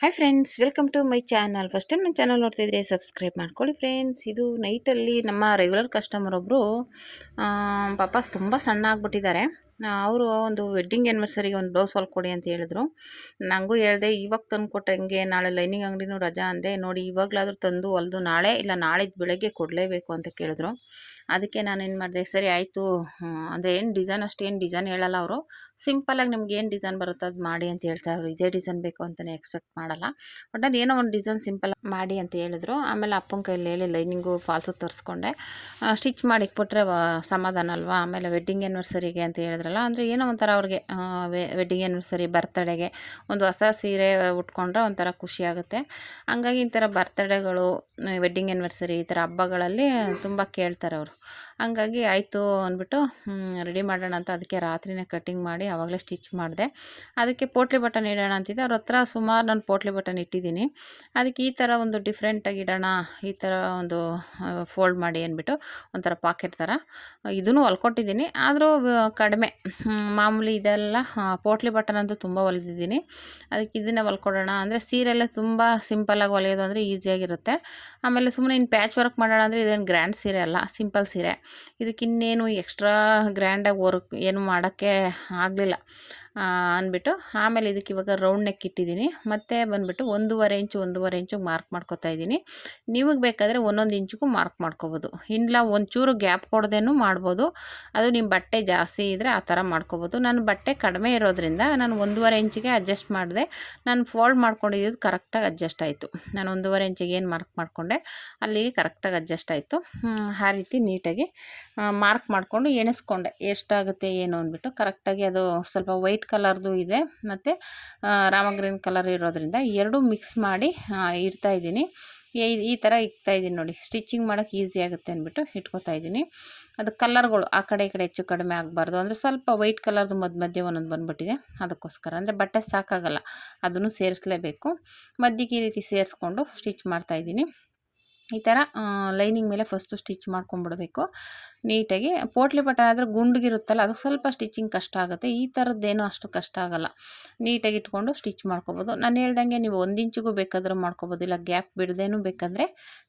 Hi friends, welcome to my channel. First time ನನ್ನ channel ನೋಡ್ತಿದ್ರೆ subscribe ಮಾಡ್ಕೊಳ್ಳಿ friends. ಇದು ನೈಟಲ್ಲಿ ನಮ್ಮ ರೆಗ್ಯುಲರ್ ಕಸ್ಟಮರ್ ಒಬ್ಬರು ಪಾಪ ತುಂಬ ಸಣ್ಣ ಆಗಿಬಿಟ್ಟಿದ್ದಾರೆ. ಅವರು ಒಂದು ವೆಡ್ಡಿಂಗ್ ಆ್ಯನಿವರ್ಸರಿಗೆ ಒಂದು ಬ್ಲೌಸ್ ಹೊಲ್ಕೊಡಿ ಅಂತ ಹೇಳಿದ್ರು. ನನಗೂ ಹೇಳಿದೆ, ಇವಾಗ ತಂದು ಕೊಟ್ಟರೆ ಹೆಂಗೆ, ನಾಳೆ ಲೈನಿಂಗ್ ಅಂಗಡಿನೂ ರಜಾ ಅಂದೆ. ನೋಡಿ ಇವಾಗಲಾದರೂ ತಂದು ಹೊಲಿದು ನಾಳೆ ಇಲ್ಲ ನಾಳಿದ್ದು ಬೆಳಗ್ಗೆ ಕೊಡಲೇಬೇಕು ಅಂತ ಕೇಳಿದ್ರು. ಅದಕ್ಕೆ ನಾನೇನು ಮಾಡಿದೆ, ಸರಿ ಆಯಿತು ಅಂದರೆ ಏನು ಡಿಸೈನ್ ಅಷ್ಟೇನು ಡಿಸೈನ್ ಹೇಳಲ್ಲ ಅವರು. ಸಿಂಪಲಾಗಿ ನಿಮ್ಗೆ ಏನು ಡಿಸೈನ್ ಬರುತ್ತೋ ಅದು ಮಾಡಿ ಅಂತ ಹೇಳ್ತಾರೆ ಅವರು. ಇದೇ ಡಿಸೈನ್ ಬೇಕು ಅಂತಲೇ ಎಕ್ಸ್ಪೆಕ್ಟ್ ಮಾಡಲ್ಲ. ಒಟ್ಟಲ್ಲಿ ಏನೋ ಒಂದು ಡಿಸೈನ್ ಸಿಂಪಲ್ ಮಾಡಿ ಅಂತ ಹೇಳಿದ್ರು. ಆಮೇಲೆ ಅಪ್ಪನ ಕೈಯಲ್ಲಿ ಹೇಳಿ ಲೈನಿಂಗು ಫಾಲ್ಸು ತರಿಸ್ಕೊಂಡೆ. ಸ್ಟಿಚ್ ಮಾಡಿ ಇಟ್ಬಿಟ್ರೆ ಸಮಾಧಾನ ಅಲ್ವಾ. ಆಮೇಲೆ ವೆಡ್ಡಿಂಗ್ ಆ್ಯನಿವರ್ಸರಿಗೆ ಅಂತ ಹೇಳಿದ್ರಲ್ಲ, ಅಂದರೆ ಏನೋ ಒಂಥರ ಅವ್ರಿಗೆ ವೆಡ್ಡಿಂಗ್ ಆ್ಯನಿವರ್ಸರಿ ಬರ್ತಡೆಗೆ ಒಂದು ಹೊಸ ಸೀರೆ ಉಟ್ಕೊಂಡ್ರೆ ಒಂಥರ ಖುಷಿ ಆಗುತ್ತೆ. ಹಂಗಾಗಿ ಈ ಥರ ಬರ್ತಡೇಗಳು, ವೆಡ್ಡಿಂಗ್ ಆ್ಯನಿವರ್ಸರಿ ಈ ಥರ ಹಬ್ಬಗಳಲ್ಲಿ ತುಂಬ ಕೇಳ್ತಾರೆ ಅವರು. ಹಂಗಾಗಿ ಆಯಿತು ಅಂದ್ಬಿಟ್ಟು ರೆಡಿ ಮಾಡೋಣ ಅಂತ ಅದಕ್ಕೆ ರಾತ್ರಿನೇ ಕಟ್ಟಿಂಗ್ ಮಾಡಿ ಆವಾಗಲೇ ಸ್ಟಿಚ್ ಮಾಡಿದೆ. ಅದಕ್ಕೆ ಪೋಟ್ಲಿ ಬಟನ್ ಇಡೋಣ ಅಂತಿದ್ದೆ. ಅವ್ರ ಹತ್ರ ಸುಮಾರು ನಾನು ಪೋಟ್ಲಿ ಬಟನ್ ಇಟ್ಟಿದ್ದೀನಿ. ಅದಕ್ಕೆ ಈ ಥರ ಒಂದು ಡಿಫ್ರೆಂಟಾಗಿ ಇಡೋಣ, ಈ ಥರ ಒಂದು ಫೋಲ್ಡ್ ಮಾಡಿ ಅಂದ್ಬಿಟ್ಟು ಒಂಥರ ಪಾಕೆಟ್ ಥರ ಇದನ್ನು ಹೊಲ್ಕೊಟ್ಟಿದ್ದೀನಿ. ಆದರೂ ಕಡಿಮೆ, ಮಾಮೂಲಿ ಇದೆಲ್ಲ ಪೋಟ್ಲಿ ಬಟನ್ ಅಂತೂ ತುಂಬ ಹೊಲಿದಿದ್ದೀನಿ. ಅದಕ್ಕೆ ಇದನ್ನೇ ಹೊಲ್ಕೊಡೋಣ ಅಂದರೆ ಸೀರೆಯಲ್ಲೇ ತುಂಬ ಸಿಂಪಲ್ಲಾಗಿ ಹೊಲಿಯೋದು ಅಂದರೆ ಈಸಿಯಾಗಿರುತ್ತೆ. ಆಮೇಲೆ ಸುಮ್ಮನೆ ಇನ್ನು ಪ್ಯಾಚ್ ವರ್ಕ್ ಮಾಡೋಣ ಅಂದರೆ ಇದೇನು ಗ್ರ್ಯಾಂಡ್ ಸೀರೆ ಅಲ್ಲ, ಸಿಂಪಲ್ ಸೀರೆ. ಇದಕ್ಕಿನ್ನೇನು ಎಕ್ಸ್ಟ್ರಾ ಗ್ರ್ಯಾಂಡಾಗಿ ವರ್ಕ್ ಏನು ಮಾಡೋಕ್ಕೆ ಆಗಲಿಲ್ಲ ಅಂದ್ಬಿಟ್ಟು ಆಮೇಲೆ ಇದಕ್ಕೆ ಇವಾಗ ರೌಂಡ್ ನೆಕ್ ಇಟ್ಟಿದ್ದೀನಿ. ಮತ್ತು ಬಂದುಬಿಟ್ಟು 1.5 ಇಂಚಿಗೆ ಮಾರ್ಕ್ ಮಾಡ್ಕೊತಾ ಇದ್ದೀನಿ. ನಿಮಗೆ ಬೇಕಾದರೆ 1 ಇಂಚಿಗೂ ಮಾರ್ಕ್ ಮಾಡ್ಕೋಬೋದು. ಇಲ್ಲ ಒಂಚೂರು ಗ್ಯಾಪ್ ಕೊಡದೇನೂ ಮಾಡ್ಬೋದು. ಅದು ನಿಮ್ಮ ಬಟ್ಟೆ ಜಾಸ್ತಿ ಇದ್ದರೆ ಆ ಥರ ಮಾಡ್ಕೋಬೋದು. ನಾನು ಬಟ್ಟೆ ಕಡಿಮೆ ಇರೋದ್ರಿಂದ ನಾನು 1.5 ಇಂಚಿಗೆ ಅಡ್ಜಸ್ಟ್ ಮಾಡಿದೆ. ನಾನು ಫೋಲ್ಡ್ ಮಾಡ್ಕೊಂಡಿದ್ದು ಕರೆಕ್ಟಾಗಿ ಅಡ್ಜಸ್ಟ್ ಆಯಿತು. ನಾನು 1.5 ಇಂಚಿಗೆ ಏನು ಮಾರ್ಕ್ ಮಾಡಿಕೊಂಡೆ ಅಲ್ಲಿಗೆ ಕರೆಕ್ಟಾಗಿ ಅಡ್ಜಸ್ಟ್ ಆಯಿತು. ಆ ರೀತಿ ನೀಟಾಗಿ ಮಾರ್ಕ್ ಮಾಡಿಕೊಂಡು ಎಣಿಸ್ಕೊಂಡೆ ಎಷ್ಟಾಗುತ್ತೆ ಏನು ಅಂದ್ಬಿಟ್ಟು. ಕರೆಕ್ಟಾಗಿ ಅದು ಸ್ವಲ್ಪ ವೈಟ್ ಕಲರ್ದು ಇದೆ ಮತ್ತು ರಾಮ ಗ್ರೀನ್ ಕಲರ್ ಇರೋದ್ರಿಂದ ಎರಡೂ ಮಿಕ್ಸ್ ಮಾಡಿ ಇಡ್ತಾಯಿದ್ದೀನಿ. ಈ ಥರ ಇಡ್ತಾಯಿದ್ದೀನಿ ನೋಡಿ. ಸ್ಟಿಚಿಂಗ್ ಮಾಡೋಕ್ಕೆ ಈಸಿ ಆಗುತ್ತೆ ಅಂದ್ಬಿಟ್ಟು ಇಟ್ಕೊತಾ ಇದ್ದೀನಿ. ಅದು ಕಲರ್ಗಳು ಆ ಕಡೆ ಈ ಕಡೆ ಹೆಚ್ಚು ಕಡಿಮೆ ಆಗಬಾರ್ದು. ಅಂದರೆ ಸ್ವಲ್ಪ ವೈಟ್ ಕಲರ್ದು ಮಧ್ಯೆ ಒಂದೊಂದು ಬಂದುಬಿಟ್ಟಿದೆ, ಅದಕ್ಕೋಸ್ಕರ. ಅಂದರೆ ಬಟ್ಟೆ ಸಾಕಾಗಲ್ಲ, ಅದನ್ನು ಸೇರಿಸಲೇಬೇಕು. ಮಧ್ಯಕ್ಕೆ ಈ ರೀತಿ ಸೇರಿಸ್ಕೊಂಡು ಸ್ಟಿಚ್ ಮಾಡ್ತಾಯಿದ್ದೀನಿ. ಈ ಥರ ಲೈನಿಂಗ್ ಮೇಲೆ ಫಸ್ಟು ಸ್ಟಿಚ್ ಮಾಡ್ಕೊಂಬಿಡಬೇಕು ನೀಟಾಗಿ. ಪೋಟ್ಲಿ ಬಟನ್ ಆದರೆ ಗುಂಡಿಗಿರುತ್ತಲ್ಲ, ಅದು ಸ್ವಲ್ಪ ಸ್ಟಿಚಿಂಗ್ ಕಷ್ಟ ಆಗುತ್ತೆ. ಈ ಥರದ್ದೇನೂ ಅಷ್ಟು ಕಷ್ಟ ಆಗೋಲ್ಲ. ನೀಟಾಗಿ ಇಟ್ಕೊಂಡು ಸ್ಟಿಚ್ ಮಾಡ್ಕೊಬೋದು. ನಾನು ಹೇಳ್ದಂಗೆ ನೀವು 1 ಇಂಚಿಗೂ ಬೇಕಾದರೂ ಮಾಡ್ಕೊಬೋದು, ಇಲ್ಲ ಗ್ಯಾಪ್ ಬಿಡದೇನೂ ಬೇಕಾದರೆ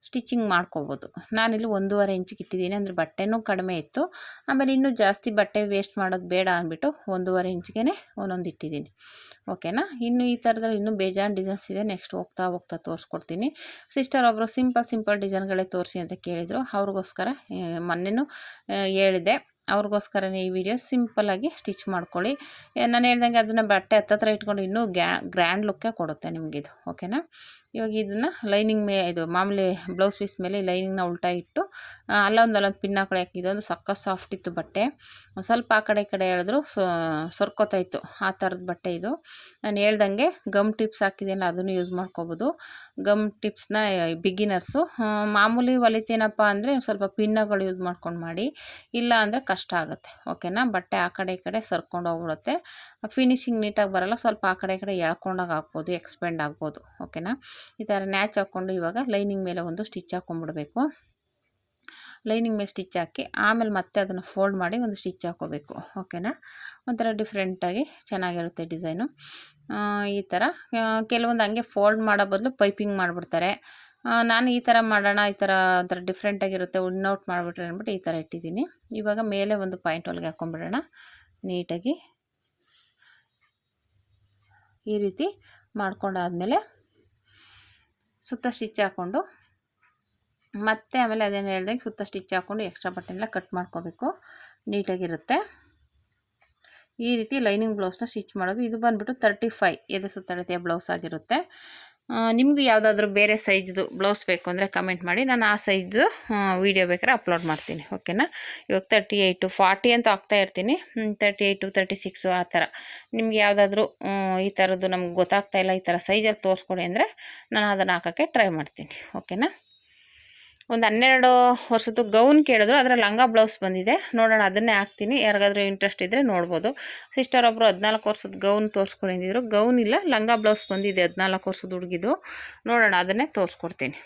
ಸ್ಟಿಚಿಂಗ್ ಮಾಡ್ಕೊಬೋದು. ನಾನಿಲ್ಲಿ 1.5 ಇಂಚಿಗೆ ಇಟ್ಟಿದ್ದೀನಿ. ಅಂದರೆ ಬಟ್ಟೆನೂ ಕಡಿಮೆ ಇತ್ತು. ಆಮೇಲೆ ಇನ್ನೂ ಜಾಸ್ತಿ ಬಟ್ಟೆ ವೇಸ್ಟ್ ಮಾಡೋದು ಬೇಡ ಅಂದ್ಬಿಟ್ಟು 1.5 ಇಂಚಿಗೆ ಒಂದೊಂದು ಇಟ್ಟಿದ್ದೀನಿ. ಓಕೆನಾ. ಇನ್ನು ಈ ಥರದಲ್ಲಿ ಇನ್ನೂ ಬೇಜಾನ್ ಡಿಸೈನ್ಸ್ ಇದೆ. ನೆಕ್ಸ್ಟ್ ಹೋಗ್ತಾ ತೋರಿಸ್ಕೊಡ್ತೀನಿ. ಸಿಸ್ಟರ್ ಒಬ್ಬರು ಸಿಂಪಲ್ ಡಿಸೈನ್ಗಳೇ ತೋರಿಸಿ ಅಂತ ಕೇಳಿದರು. ಅವ್ರಿಗೋಸ್ಕರ ಮೊನ್ನೆನೂ ಹೇಳಿದೆ, ಅವ್ರಿಗೋಸ್ಕರನೇ ಈ ವಿಡಿಯೋ. ಸಿಂಪಲ್ಲಾಗಿ ಸ್ಟಿಚ್ ಮಾಡ್ಕೊಳ್ಳಿ. ನಾನು ಹೇಳ್ದಂಗೆ ಅದನ್ನು ಬಟ್ಟೆ ಹತ್ತತ್ರ ಇಟ್ಕೊಂಡು ಇನ್ನೂ ಗ್ರ್ಯಾಂಡ್ ಲುಕ್ಕೇ ಕೊಡುತ್ತೆ ನಿಮಗಿದು. ಓಕೆನಾ. ಇವಾಗ ಇದನ್ನು ಲೈನಿಂಗ್ ಇದು ಮಾಮೂಲಿ ಬ್ಲೌಸ್ ಪೀಸ್ ಮೇಲೆ ಲೈನಿಂಗ್ನ ಉಲ್ಟಾ ಇಟ್ಟು ಅಲ್ಲೊಂದು ಪಿನ್ ಹಾಕೊಳಕ್ಕೆ. ಇದೊಂದು ಸಕ್ಕ ಸಾಫ್ಟ್ ಇತ್ತು ಬಟ್ಟೆ. ಸ್ವಲ್ಪ ಆ ಕಡೆ ಈ ಕಡೆ ಎಳೆದ್ರು ಸೊರ್ಕೋತಾ ಇತ್ತು, ಆ ಥರದ ಬಟ್ಟೆ ಇದು. ನಾನು ಹೇಳ್ದಂಗೆ ಗಮ್ ಟಿಪ್ಸ್ ಹಾಕಿದ್ದೀನಲ್ಲ, ಅದನ್ನು ಯೂಸ್ ಮಾಡ್ಕೋಬೋದು. ಗಮ್ ಟಿಪ್ಸ್ನ ಬಿಗಿನರ್ಸು ಮಾಮೂಲಿ ಹೊಲಿತೀನಪ್ಪ ಅಂದರೆ ಸ್ವಲ್ಪ ಪಿನ್ನಗಳು ಯೂಸ್ ಮಾಡ್ಕೊಂಡು ಮಾಡಿ, ಇಲ್ಲ ಅಂದರೆ ಕಷ್ಟ ಆಗುತ್ತೆ. ಓಕೆನಾ. ಬಟ್ಟೆ ಆ ಕಡೆ ಈ ಕಡೆ ಸರ್ಕೊಂಡು ಹೋಗ್ಬಿಡುತ್ತೆ, ಫಿನಿಶಿಂಗ್ ನೀಟಾಗಿ ಬರೋಲ್ಲ. ಸ್ವಲ್ಪ ಆ ಕಡೆ ಈ ಕಡೆ ಎಳ್ಕೊಂಡಾಗ ಆಗ್ಬೋದು, ಎಕ್ಸ್ಪೆಂಡ್ ಆಗ್ಬೋದು. ಓಕೆನಾ. ಈ ಥರ ನ್ಯಾಚ್ ಹಾಕ್ಕೊಂಡು ಇವಾಗ ಲೈನಿಂಗ್ ಮೇಲೆ ಒಂದು ಸ್ಟಿಚ್ ಹಾಕ್ಕೊಂಡ್ಬಿಡ್ಬೇಕು. ಲೈನಿಂಗ್ ಮೇಲೆ ಸ್ಟಿಚ್ ಹಾಕಿ ಆಮೇಲೆ ಮತ್ತೆ ಅದನ್ನು ಫೋಲ್ಡ್ ಮಾಡಿ ಒಂದು ಸ್ಟಿಚ್ ಹಾಕ್ಕೋಬೇಕು. ಓಕೆನಾ. ಒಂಥರ ಡಿಫ್ರೆಂಟಾಗಿ ಚೆನ್ನಾಗಿರುತ್ತೆ ಡಿಸೈನು. ಈ ಥರ ಕೆಲವೊಂದು ಹಂಗೆ ಫೋಲ್ಡ್ ಮಾಡೋ ಬದಲು ಪೈಪಿಂಗ್ ಮಾಡಿಬಿಡ್ತಾರೆ. ನಾನು ಈ ಥರ ಮಾಡೋಣ, ಈ ಥರ ಒಂಥರ ಡಿಫ್ರೆಂಟಾಗಿರುತ್ತೆ, ಔಟ್ ಮಾಡಿಬಿಟ್ರೆ ಅಂದ್ಬಿಟ್ಟು ಈ ಥರ ಇಟ್ಟಿದ್ದೀನಿ. ಇವಾಗ ಮೇಲೆ ಒಂದು ಪಾಯಿಂಟ್ ಹೊಲಿಗೆ ಹಾಕ್ಕೊಂಬಿಡೋಣ ನೀಟಾಗಿ. ಈ ರೀತಿ ಮಾಡ್ಕೊಂಡಾದಮೇಲೆ ಸುತ್ತ ಸ್ಟಿಚ್ ಹಾಕ್ಕೊಂಡು ಮತ್ತೆ ಆಮೇಲೆ ಅದೇನು ಹೇಳ್ದಂಗೆ ಸುತ್ತ ಸ್ಟಿಚ್ ಹಾಕ್ಕೊಂಡು ಎಕ್ಸ್ಟ್ರಾ ಬಟ್ಟೆನೆಲ್ಲ ಕಟ್ ಮಾಡ್ಕೋಬೇಕು. ನೀಟಾಗಿರುತ್ತೆ. ಈ ರೀತಿ ಲೈನಿಂಗ್ ಬ್ಲೌಸ್ನ ಸ್ಟಿಚ್ ಮಾಡೋದು. ಇದು ಬಂದುಬಿಟ್ಟು 35 ಎದೆ ಸುತ್ತಳತೆಯ ಬ್ಲೌಸ್ ಆಗಿರುತ್ತೆ. ನಿಮಗೂ ಯಾವುದಾದ್ರೂ ಬೇರೆ ಸೈಜ್ದು ಬ್ಲೌಸ್ ಬೇಕು ಅಂದರೆ ಕಮೆಂಟ್ ಮಾಡಿ, ನಾನು ಆ ಸೈಜ್ದು ವೀಡಿಯೋ ಬೇಕಾದ್ರೆ ಅಪ್ಲೋಡ್ ಮಾಡ್ತೀನಿ. ಓಕೆನಾ. ಇವಾಗ 38, 40 ಅಂತ ಹಾಕ್ತಾ ಇರ್ತೀನಿ. 38, 36 ಆ ಥರ. ನಿಮ್ಗೆ ಯಾವುದಾದ್ರೂ ಈ ಥರದ್ದು ನಮ್ಗೆ ಗೊತ್ತಾಗ್ತಾಯಿಲ್ಲ, ಈ ಥರ ಸೈಜಲ್ಲಿ ತೋರಿಸ್ಕೊಡಿ ಅಂದರೆ ನಾನು ಅದನ್ನು ಹಾಕೋಕ್ಕೆ ಟ್ರೈ ಮಾಡ್ತೀನಿ. ಓಕೆನಾ. ಒಂದು 12 ವರ್ಷದ್ದು ಗೌನ್ ಕೇಳಿದ್ರು, ಅದರ ಲಂಗ ಬ್ಲೌಸ್ ಬಂದಿದೆ. ನೋಡೋಣ, ಅದನ್ನೇ ಹಾಕ್ತೀನಿ. ಯಾರಿಗಾದ್ರೂ ಇಂಟ್ರೆಸ್ಟ್ ಇದ್ದರೆ ನೋಡ್ಬೋದು. ಸಿಸ್ಟರ್ ಒಬ್ಬರು 14 ವರ್ಷದ ಗೌನ್ ತೋರಿಸ್ಕೊಂಡಿದ್ರು. ಗೌನ್ ಇಲ್ಲ, ಲಂಗ ಬ್ಲೌಸ್ ಬಂದಿದೆ 14 ವರ್ಷದ ಹುಡುಗಿದು. ನೋಡೋಣ, ಅದನ್ನೇ ತೋರಿಸ್ಕೊಡ್ತೀನಿ.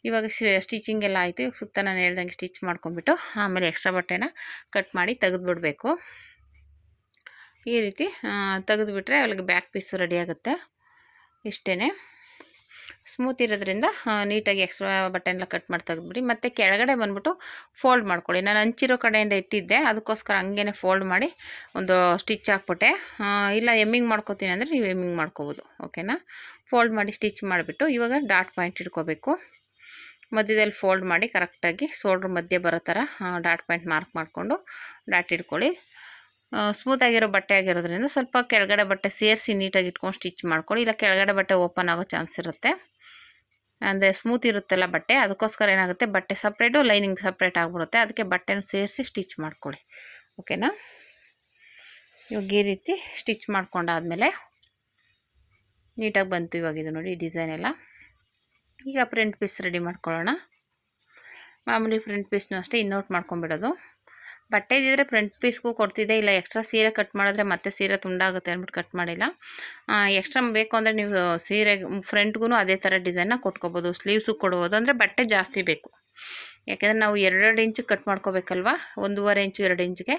ಇವಾಗ ಸ್ಟಿಚಿಂಗ್ ಎಲ್ಲ ಆಯಿತು. ಇವಾಗ ಸುತ್ತ ನಾನು ಹೇಳ್ದಂಗೆ ಸ್ಟಿಚ್ ಮಾಡ್ಕೊಂಬಿಟ್ಟು ಆಮೇಲೆ ಎಕ್ಸ್ಟ್ರಾ ಬಟ್ಟೆನ ಕಟ್ ಮಾಡಿ ತೆಗೆದುಬಿಡಬೇಕು. ಈ ರೀತಿ ತೆಗೆದುಬಿಟ್ರೆ ಅಲ್ಲಿಗೆ ಬ್ಯಾಕ್ ಪೀಸ್ ರೆಡಿ ಆಗುತ್ತೆ. ಇಷ್ಟೇ. ಸ್ಮೂತ್ ಇರೋದ್ರಿಂದ ನೀಟಾಗಿ ಎಕ್ಸ್ಟ್ರಾ ಬಟ್ಟೆನೆಲ್ಲ ಕಟ್ ಮಾಡಿ ತೆಗೆದ್ಬಿಡಿ. ಮತ್ತು ಕೆಳಗಡೆ ಬಂದ್ಬಿಟ್ಟು ಫೋಲ್ಡ್ ಮಾಡ್ಕೊಳ್ಳಿ. ನಾನು ಹಂಚಿರೋ ಕಡೆಯಿಂದ ಇಟ್ಟಿದ್ದೆ, ಅದಕ್ಕೋಸ್ಕರ ಹಂಗೇ ಫೋಲ್ಡ್ ಮಾಡಿ ಒಂದು ಸ್ಟಿಚ್ ಹಾಕ್ಬಿಟ್ಟೆ. ಇಲ್ಲ ಎಮ್ಮಿಂಗ್ ಮಾಡ್ಕೋತೀನಿ ಅಂದರೆ ನೀವು ಎಮ್ಮಿಂಗ್ ಮಾಡ್ಕೋಬೋದು. ಓಕೆನಾ. ಫೋಲ್ಡ್ ಮಾಡಿ ಸ್ಟಿಚ್ ಮಾಡಿಬಿಟ್ಟು ಇವಾಗ ಡಾಟ್ ಪಾಯಿಂಟ್ ಇಟ್ಕೋಬೇಕು. ಮಧ್ಯದಲ್ಲಿ ಫೋಲ್ಡ್ ಮಾಡಿ ಕರೆಕ್ಟಾಗಿ ಶೋಲ್ಡ್ರ್ ಮಧ್ಯೆ ಬರೋ ಥರ ಡಾಟ್ ಪಾಯಿಂಟ್ ಮಾರ್ಕ್ ಮಾಡಿಕೊಂಡು ಡಾಟ್ ಇಟ್ಕೊಳ್ಳಿ. ಸ್ಮೂತಾಗಿರೋ ಬಟ್ಟೆ ಆಗಿರೋದ್ರಿಂದ ಸ್ವಲ್ಪ ಕೆಳಗಡೆ ಬಟ್ಟೆ ಸೇರಿಸಿ ನೀಟಾಗಿ ಇಟ್ಕೊಂಡು ಸ್ಟಿಚ್ ಮಾಡ್ಕೊಳ್ಳಿ. ಇಲ್ಲ ಕೆಳಗಡೆ ಬಟ್ಟೆ ಓಪನ್ ಆಗೋ ಚಾನ್ಸ್ ಇರುತ್ತೆ, ಅಂದರೆ ಸ್ಮೂತ್ ಇರುತ್ತಲ್ಲ ಬಟ್ಟೆ, ಅದಕ್ಕೋಸ್ಕರ ಏನಾಗುತ್ತೆ ಬಟ್ಟೆ ಸಪ್ರೇಟು ಲೈನಿಂಗ್ ಸಪ್ರೇಟ್ ಆಗಿಬಿಡುತ್ತೆ. ಅದಕ್ಕೆ ಬಟ್ಟೆನ ಸೇರಿಸಿ ಸ್ಟಿಚ್ ಮಾಡ್ಕೊಳ್ಳಿ. ಓಕೆನಾ. ಇವಾಗ ಈ ರೀತಿ ಸ್ಟಿಚ್ ಮಾಡ್ಕೊಂಡಾದಮೇಲೆ ನೀಟಾಗಿ ಬಂತು. ಇವಾಗ ಇದು ನೋಡಿ ಡಿಸೈನ್ ಎಲ್ಲ. ಈಗ ಫ್ರಂಟ್ ಪೀಸ್ ರೆಡಿ ಮಾಡ್ಕೊಳ್ಳೋಣ. ಮಾಮೂಲಿ ಫ್ರಂಟ್ ಪೀಸ್ನೂ ಅಷ್ಟೇ ಇನ್ನೌಟ್ ಮಾಡ್ಕೊಂಬಿಡೋದು. ಬಟ್ಟೆ ಇದ್ದಿದ್ರೆ ಫ್ರಂಟ್ ಪೀಸ್ಗೂ ಕೊಡ್ತಿದ್ದೆ, ಇಲ್ಲ ಎಕ್ಸ್ಟ್ರಾ ಸೀರೆ ಕಟ್ ಮಾಡಿದ್ರೆ ಮತ್ತೆ ಸೀರೆ ತುಂಡಾಗುತ್ತೆ ಅಂದ್ಬಿಟ್ಟು ಕಟ್ ಮಾಡಿಲ್ಲ. ಎಕ್ಸ್ಟ್ರಾ ಬೇಕು ಅಂದರೆ ನೀವು ಸೀರೆ ಫ್ರಂಟ್ಗೂ ಅದೇ ಥರ ಡಿಸೈನ್ನ ಕೊಟ್ಕೋಬೋದು, ಸ್ಲೀವ್ಸು ಕೊಡ್ಬೋದು. ಅಂದರೆ ಬಟ್ಟೆ ಜಾಸ್ತಿ ಬೇಕು, ಯಾಕೆಂದರೆ ನಾವು 2 ಇಂಚು ಕಟ್ ಮಾಡ್ಕೋಬೇಕಲ್ವ, 1.5 ಇಂಚು 2 ಇಂಚಿಗೆ,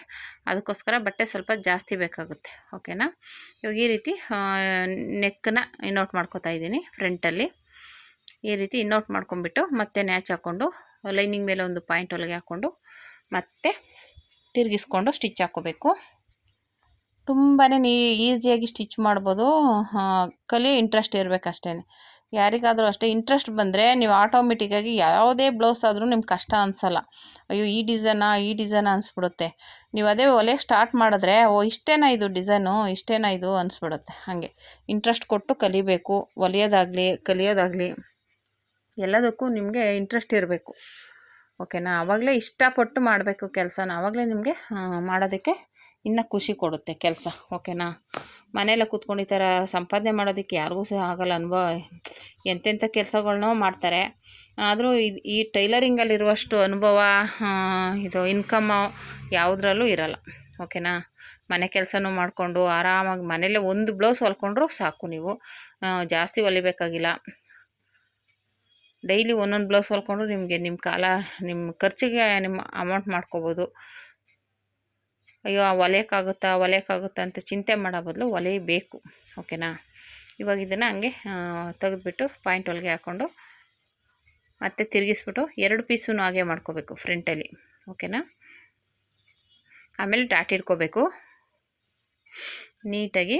ಅದಕ್ಕೋಸ್ಕರ ಬಟ್ಟೆ ಸ್ವಲ್ಪ ಜಾಸ್ತಿ ಬೇಕಾಗುತ್ತೆ. ಓಕೆನಾ. ಇವಾಗ ಈ ರೀತಿ ನೆಕ್ಕನ್ನ ಇನ್ನೌಟ್ ಮಾಡ್ಕೋತಾ ಇದ್ದೀನಿ. ಫ್ರಂಟಲ್ಲಿ ಈ ರೀತಿ ಇನ್ನೌಟ್ ಮಾಡ್ಕೊಂಬಿಟ್ಟು ಮತ್ತೆ ನ್ಯಾಚ್ ಹಾಕ್ಕೊಂಡು ಲೈನಿಂಗ್ ಮೇಲೆ ಒಂದು ಪಾಯಿಂಟ್ ಒಳಗೆ ಹಾಕ್ಕೊಂಡು ಮತ್ತೆ ತಿರುಗಿಸ್ಕೊಂಡು ಸ್ಟಿಚ್ ಹಾಕ್ಕೋಬೇಕು. ತುಂಬಾ ಈಸಿಯಾಗಿ ಸ್ಟಿಚ್ ಮಾಡ್ಬೋದು. ಕಲಿಯೋ ಇಂಟ್ರೆಸ್ಟ್ ಇರಬೇಕಷ್ಟೇ. ಯಾರಿಗಾದರೂ ಅಷ್ಟೇ ಇಂಟ್ರೆಸ್ಟ್ ಬಂದರೆ ನೀವು ಆಟೋಮೆಟಿಕ್ಕಾಗಿ ಯಾವುದೇ ಬ್ಲೌಸ್ ಆದರೂ ನಿಮ್ಗೆ ಕಷ್ಟ ಅನಿಸಲ್ಲ. ಅಯ್ಯೋ ಈ ಡಿಸೈನಾ ಅನಿಸ್ಬಿಡುತ್ತೆ. ನೀವು ಅದೇ ಹೊಲಿಯೋಕ್ಕೆ ಸ್ಟಾರ್ಟ್ ಮಾಡಿದ್ರೆ ಓ ಇಷ್ಟೇನಾ ಇದು ಡಿಸೈನು, ಇಷ್ಟೇನಾ ಇದು ಅನಿಸ್ಬಿಡುತ್ತೆ. ಹಾಗೆ ಇಂಟ್ರೆಸ್ಟ್ ಕೊಟ್ಟು ಕಲಿಬೇಕು. ಹೊಲಿಯೋದಾಗಲಿ ಕಲಿಯೋದಾಗಲಿ ಎಲ್ಲದಕ್ಕೂ ನಿಮಗೆ ಇಂಟ್ರೆಸ್ಟ್ ಇರಬೇಕು. ಓಕೆನಾ. ಆವಾಗಲೇ ಇಷ್ಟಪಟ್ಟು ಮಾಡಬೇಕು ಕೆಲಸನ, ಆವಾಗಲೇ ನಿಮಗೆ ಮಾಡೋದಕ್ಕೆ ಇನ್ನೂ ಖುಷಿ ಕೊಡುತ್ತೆ ಕೆಲಸ. ಓಕೆನಾ. ಮನೆಯಲ್ಲ ಕೂತ್ಕೊಂಡು ಈ ಥರ ಸಂಪಾದನೆ ಮಾಡೋದಕ್ಕೆ ಯಾರಿಗೂ ಸಹ ಆಗಲ್ಲ. ಅನುಭವ ಎಂತೆಂಥ ಕೆಲಸಗಳ್ನೋ ಮಾಡ್ತಾರೆ, ಆದರೂ ಈ ಟೈಲರಿಂಗಲ್ಲಿರುವಷ್ಟು ಅನುಭವ ಇದು ಇನ್ಕಮ್ಮು ಯಾವುದ್ರಲ್ಲೂ ಇರಲ್ಲ. ಓಕೆನಾ. ಮನೆ ಕೆಲಸನೂ ಮಾಡಿಕೊಂಡು ಆರಾಮಾಗಿ ಮನೇಲೇ ಒಂದು ಬ್ಲೌಸ್ ಹೊಲ್ಕೊಂಡ್ರೂ ಸಾಕು. ನೀವು ಜಾಸ್ತಿ ಹೊಲಿಬೇಕಾಗಿಲ್ಲ. ಡೈಲಿ ಒಂದೊಂದು ಬ್ಲೌಸ್ ಹೊಲ್ಕೊಂಡ್ರು ನಿಮಗೆ ನಿಮ್ಮ ಖರ್ಚಿಗೆ ನಿಮ್ಮ ಅಮೌಂಟ್ ಮಾಡ್ಕೋಬೋದು. ಅಯ್ಯೋ ಹೊಲಿಯೋಕ್ಕಾಗುತ್ತಾ ಅಂತ ಚಿಂತೆ ಮಾಡೋ ಬದಲು ಹೊಲಿಬೇಕು. ಓಕೆನಾ. ಇವಾಗ ಇದನ್ನು ಹಂಗೆ ತೆಗೆದ್ಬಿಟ್ಟು ಪಾಯಿಂಟ್ ಒಳಗೆ ಹಾಕ್ಕೊಂಡು ಮತ್ತೆ ತಿರುಗಿಸ್ಬಿಟ್ಟು 2 ಪೀಸನ್ನು ಹಾಗೆ ಮಾಡ್ಕೋಬೇಕು ಫ್ರಂಟಲ್ಲಿ. ಓಕೆನಾ. ಆಮೇಲೆ ಡಾಟ್ ಇಟ್ಕೋಬೇಕು ನೀಟಾಗಿ.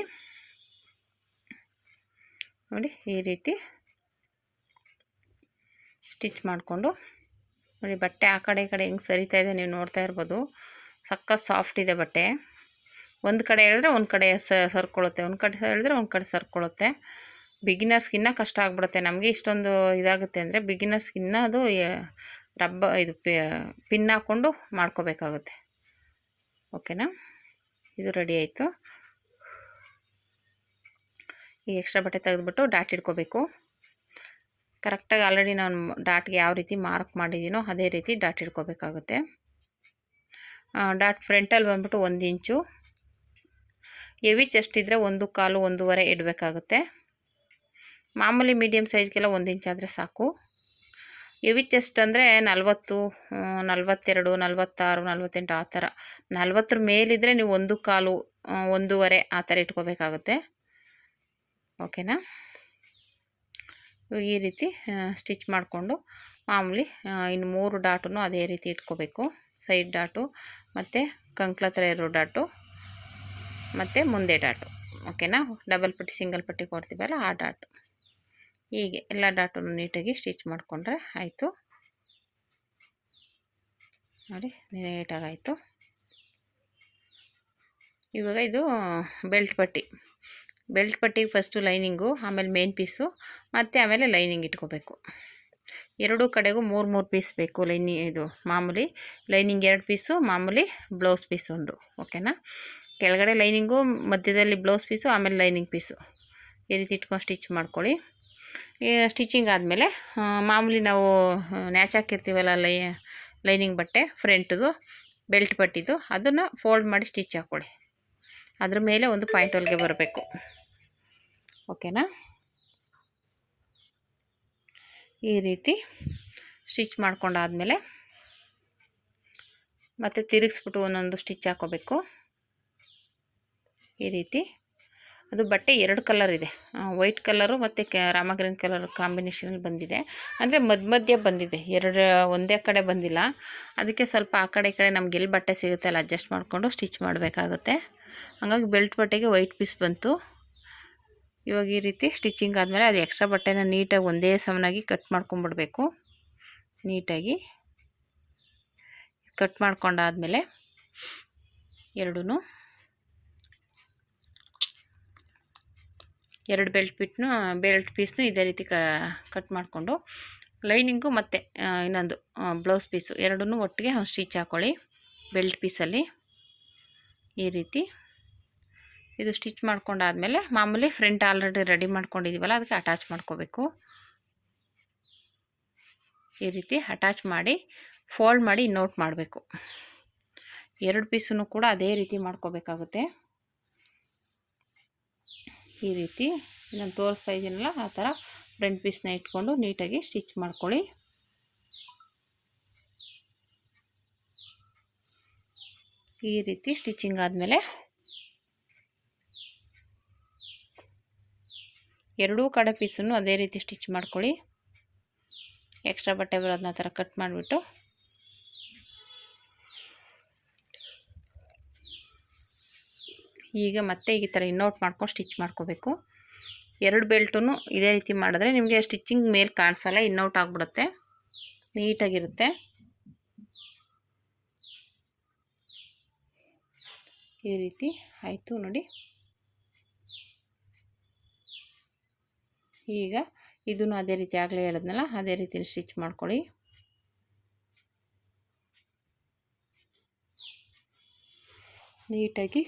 ನೋಡಿ ಈ ರೀತಿ ಸ್ಟಿಚ್ ಮಾಡಿಕೊಂಡು ನೋಡಿ ಬಟ್ಟೆ ಆ ಕಡೆ ಈ ಕಡೆ ಹೆಂಗೆ ಸರಿತಾ ಇದೆ ನೀವು ನೋಡ್ತಾ ಇರ್ಬೋದು. ಸಖತ್ ಸಾಫ್ಟ್ ಇದೆ ಬಟ್ಟೆ. ಒಂದು ಕಡೆ ಎಳೆದ್ರೆ ಒಂದು ಕಡೆ ಸರ್ಕೊಳ್ಳುತ್ತೆ, ಒಂದು ಕಡೆ ಎಳೆದ್ರೆ ಒಂದು ಕಡೆ ಸರ್ಕೊಳ್ಳುತ್ತೆ. ಬಿಗಿನರ್ಸ್ಗಿನ್ನ ಕಷ್ಟ ಆಗಿಬಿಡುತ್ತೆ. ನಮಗೆ ಇಷ್ಟೊಂದು ಇದಾಗುತ್ತೆ ಅಂದರೆ ಬಿಗಿನರ್ಸ್ಗಿನ್ನ ಅದು ಇದು ಪಿನ್ ಹಾಕ್ಕೊಂಡು ಮಾಡ್ಕೋಬೇಕಾಗುತ್ತೆ. ಓಕೆನಾ. ಇದು ರೆಡಿ ಆಯಿತು. ಈ ಎಕ್ಸ್ಟ್ರಾ ಬಟ್ಟೆ ತೆಗೆದುಬಿಟ್ಟು ಡಾಟ್ ಇಟ್ಕೋಬೇಕು. ಕರೆಕ್ಟಾಗಿ ಆಲ್ರೆಡಿ ನಾನು ಡಾಟ್ಗೆ ಯಾವ ರೀತಿ ಮಾರ್ಕ್ ಮಾಡಿದ್ದೀನೋ ಅದೇ ರೀತಿ ಡಾಟ್ ಇಟ್ಕೋಬೇಕಾಗುತ್ತೆ. ಡಾಟ್ ಫ್ರಂಟಲ್ಲಿ ಬಂದ್ಬಿಟ್ಟು 1 ಇಂಚು, ಹೆವಿ ಚೆಸ್ಟ್ ಇದ್ದರೆ 1.25 1.5 ಇಡಬೇಕಾಗುತ್ತೆ. ಮಾಮೂಲಿ ಮೀಡಿಯಮ್ ಸೈಜ್ಗೆಲ್ಲ 1 ಇಂಚ್ ಆದರೆ ಸಾಕು. ಹೆವಿ ಚೆಸ್ಟ್ ಅಂದರೆ 40, 42, 46, 48 ಆ ಥರ. 40 ಮೇಲಿದ್ದರೆ ನೀವು 1.25 1.5 ಆ ಥರ ಇಟ್ಕೋಬೇಕಾಗುತ್ತೆ. ಓಕೆನಾ. ಈ ರೀತಿ ಸ್ಟಿಚ್ ಮಾಡಿಕೊಂಡು ಮಾಮೂಲಿ ಇನ್ನು 3 ಡಾಟನ್ನು ಅದೇ ರೀತಿ ಇಟ್ಕೋಬೇಕು. ಸೈಡ್ ಡಾಟು ಮತ್ತು ಕಂಕ್ಳ ಹತ್ರ ಇರೋ ಡಾಟು ಮತ್ತು ಮುಂದೆ ಡಾಟು. ಓಕೆನಾ. ಡಬಲ್ ಪಟ್ಟಿ ಸಿಂಗಲ್ ಪಟ್ಟಿ ಕೊಡ್ತೀವಲ್ಲ ಆ ಡಾಟು. ಹೀಗೆ ಎಲ್ಲ ಡಾಟನ್ನು ನೀಟಾಗಿ ಸ್ಟಿಚ್ ಮಾಡಿಕೊಂಡ್ರೆ ಆಯಿತು. ನೋಡಿ ನೀಟಾಗಾಯಿತು. ಇವಾಗ ಇದು ಬೆಲ್ಟ್ ಪಟ್ಟಿಗೆ ಫಸ್ಟು ಲೈನಿಂಗು, ಆಮೇಲೆ ಮೇನ್ ಪೀಸು, ಮತ್ತು ಆಮೇಲೆ ಲೈನಿಂಗ್ ಇಟ್ಕೋಬೇಕು. ಎರಡೂ ಕಡೆಗೂ 3 ಪೀಸ್ ಬೇಕು. ಇದು ಮಾಮೂಲಿ ಲೈನಿಂಗ್ 2 ಪೀಸು, ಮಾಮೂಲಿ ಬ್ಲೌಸ್ ಪೀಸ್ 1. ಓಕೆನಾ. ಕೆಳಗಡೆ ಲೈನಿಂಗು, ಮಧ್ಯದಲ್ಲಿ ಬ್ಲೌಸ್ ಪೀಸು, ಆಮೇಲೆ ಲೈನಿಂಗ್ ಪೀಸು ಈ ರೀತಿ ಇಟ್ಕೊಂಡು ಸ್ಟಿಚ್ ಮಾಡ್ಕೊಳ್ಳಿ. ಸ್ಟಿಚಿಂಗ್ ಆದಮೇಲೆ ಮಾಮೂಲಿ ನಾವು ನ್ಯಾಚ್ ಹಾಕಿರ್ತೀವಲ್ಲ ಲೈನಿಂಗ್ ಬಟ್ಟೆ ಫ್ರಂಟ್ದು ಬೆಲ್ಟ್ ಪಟ್ಟಿದು, ಅದನ್ನು ಫೋಲ್ಡ್ ಮಾಡಿ ಸ್ಟಿಚ್ ಹಾಕ್ಕೊಳ್ಳಿ. ಅದ್ರ ಮೇಲೆ ಒಂದು ಪಾಯಿಂಟ್ ಹೊಲಿಗೆ ಬರಬೇಕು. ಓಕೆನಾ. ಈ ರೀತಿ ಸ್ಟಿಚ್ ಮಾಡ್ಕೊಂಡಾದಮೇಲೆ ಮತ್ತೆ ತಿರುಗಿಸ್ಬಿಟ್ಟು ಒಂದೊಂದು ಸ್ಟಿಚ್ ಹಾಕೋಬೇಕು. ಈ ರೀತಿ ಅದು ಬಟ್ಟೆ 2 ಕಲರ್ ಇದೆ, ವೈಟ್ ಕಲರು ಮತ್ತು ರಾಮ ಗ್ರೀನ್ ಕಲರ್ ಕಾಂಬಿನೇಷನಲ್ಲಿ ಬಂದಿದೆ. ಅಂದರೆ ಮಧ್ಯ ಬಂದಿದೆ, ಒಂದೇ ಕಡೆ ಬಂದಿಲ್ಲ. ಅದಕ್ಕೆ ಸ್ವಲ್ಪ ಆ ಕಡೆ ಈ ಕಡೆ ನಮ್ಗೆ ಎಲ್ಲಿ ಬಟ್ಟೆ ಸಿಗುತ್ತೆ ಅಲ್ಲಿ ಅಡ್ಜಸ್ಟ್ ಮಾಡಿಕೊಂಡು ಸ್ಟಿಚ್ ಮಾಡಬೇಕಾಗುತ್ತೆ. ಹಾಗಾಗಿ ಬೆಲ್ಟ್ ಬಟ್ಟೆಗೆ ವೈಟ್ ಪೀಸ್ ಬಂತು. ಇವಾಗ ಈ ರೀತಿ ಸ್ಟಿಚಿಂಗ್ ಆದಮೇಲೆ ಅದು ಎಕ್ಸ್ಟ್ರಾ ಬಟ್ಟೆನ ನೀಟಾಗಿ ಒಂದೇ ಸಮನಾಗಿ ಕಟ್ ಮಾಡ್ಕೊಂಬಿಡ್ಬೇಕು. ನೀಟಾಗಿ ಕಟ್ ಮಾಡ್ಕೊಂಡಾದಮೇಲೆ ಎರಡು ಬೆಲ್ಟ್ ಪೀಸ್ನು ಇದೇ ರೀತಿ ಕಟ್ ಮಾಡಿಕೊಂಡು ಲೈನಿಂಗು ಮತ್ತು ಇನ್ನೊಂದು ಬ್ಲೌಸ್ ಪೀಸು ಎರಡನ್ನೂ ಒಟ್ಟಿಗೆ ಒಂದು ಸ್ಟಿಚ್ ಹಾಕ್ಕೊಳ್ಳಿ. ಬೆಲ್ಟ್ ಪೀಸಲ್ಲಿ ಈ ರೀತಿ ಇದು ಸ್ಟಿಚ್ ಮಾಡ್ಕೊಂಡಾದಮೇಲೆ ಮಾಮೂಲಿ ಫ್ರಂಟ್ ಆಲ್ರೆಡಿ ರೆಡಿ ಮಾಡ್ಕೊಂಡಿದ್ದೀವಲ್ಲ ಅದಕ್ಕೆ ಅಟ್ಯಾಚ್ ಮಾಡ್ಕೋಬೇಕು. ಈ ರೀತಿ ಅಟ್ಯಾಚ್ ಮಾಡಿ ಫೋಲ್ಡ್ ಮಾಡಿ ನೋಟ್ ಮಾಡಬೇಕು. 2 ಪೀಸನ್ನು ಕೂಡ ಅದೇ ರೀತಿ ಮಾಡ್ಕೋಬೇಕಾಗುತ್ತೆ. ಈ ರೀತಿ ನಾನು ತೋರಿಸ್ತಾ ಇದ್ದೀನಲ್ಲ ಆ ಥರ ಫ್ರಂಟ್ ಪೀಸ್ನ ಇಟ್ಕೊಂಡು ನೀಟಾಗಿ ಸ್ಟಿಚ್ ಮಾಡ್ಕೊಳ್ಳಿ. ಈ ರೀತಿ ಸ್ಟಿಚಿಂಗ್ ಆದಮೇಲೆ ಎರಡೂ ಕಡೆ ಪೀಸನ್ನು ಅದೇ ರೀತಿ ಸ್ಟಿಚ್ ಮಾಡ್ಕೊಳ್ಳಿ. ಎಕ್ಸ್ಟ್ರಾ ಬಟ್ಟೆ ಬರೋದನ್ನ ಥರ ಕಟ್ ಮಾಡಿಬಿಟ್ಟು ಈಗ ಮತ್ತೆ ಈ ಥರ ಇನ್ನೌಟ್ ಮಾಡ್ಕೊಂಡು ಸ್ಟಿಚ್ ಮಾಡ್ಕೋಬೇಕು. 2 ಬೆಲ್ಟೂ ಇದೇ ರೀತಿ ಮಾಡಿದ್ರೆ ನಿಮಗೆ ಸ್ಟಿಚಿಂಗ್ ಮೇಲೆ ಕಾಣಿಸಲ್ಲ, ಇನ್ನೌಟ್ ಆಗಿಬಿಡುತ್ತೆ, ನೀಟಾಗಿರುತ್ತೆ. ಈ ರೀತಿ ಆಯಿತು ನೋಡಿ. ಈಗ ಇದನ್ನು ಅದೇ ರೀತಿ ಆಗಲೇ ಹೇಳಿದ್ನಲ್ಲ ಅದೇ ರೀತಿ ಸ್ಟಿಚ್ ಮಾಡ್ಕೊಳ್ಳಿ. ನೀಟಾಗಿ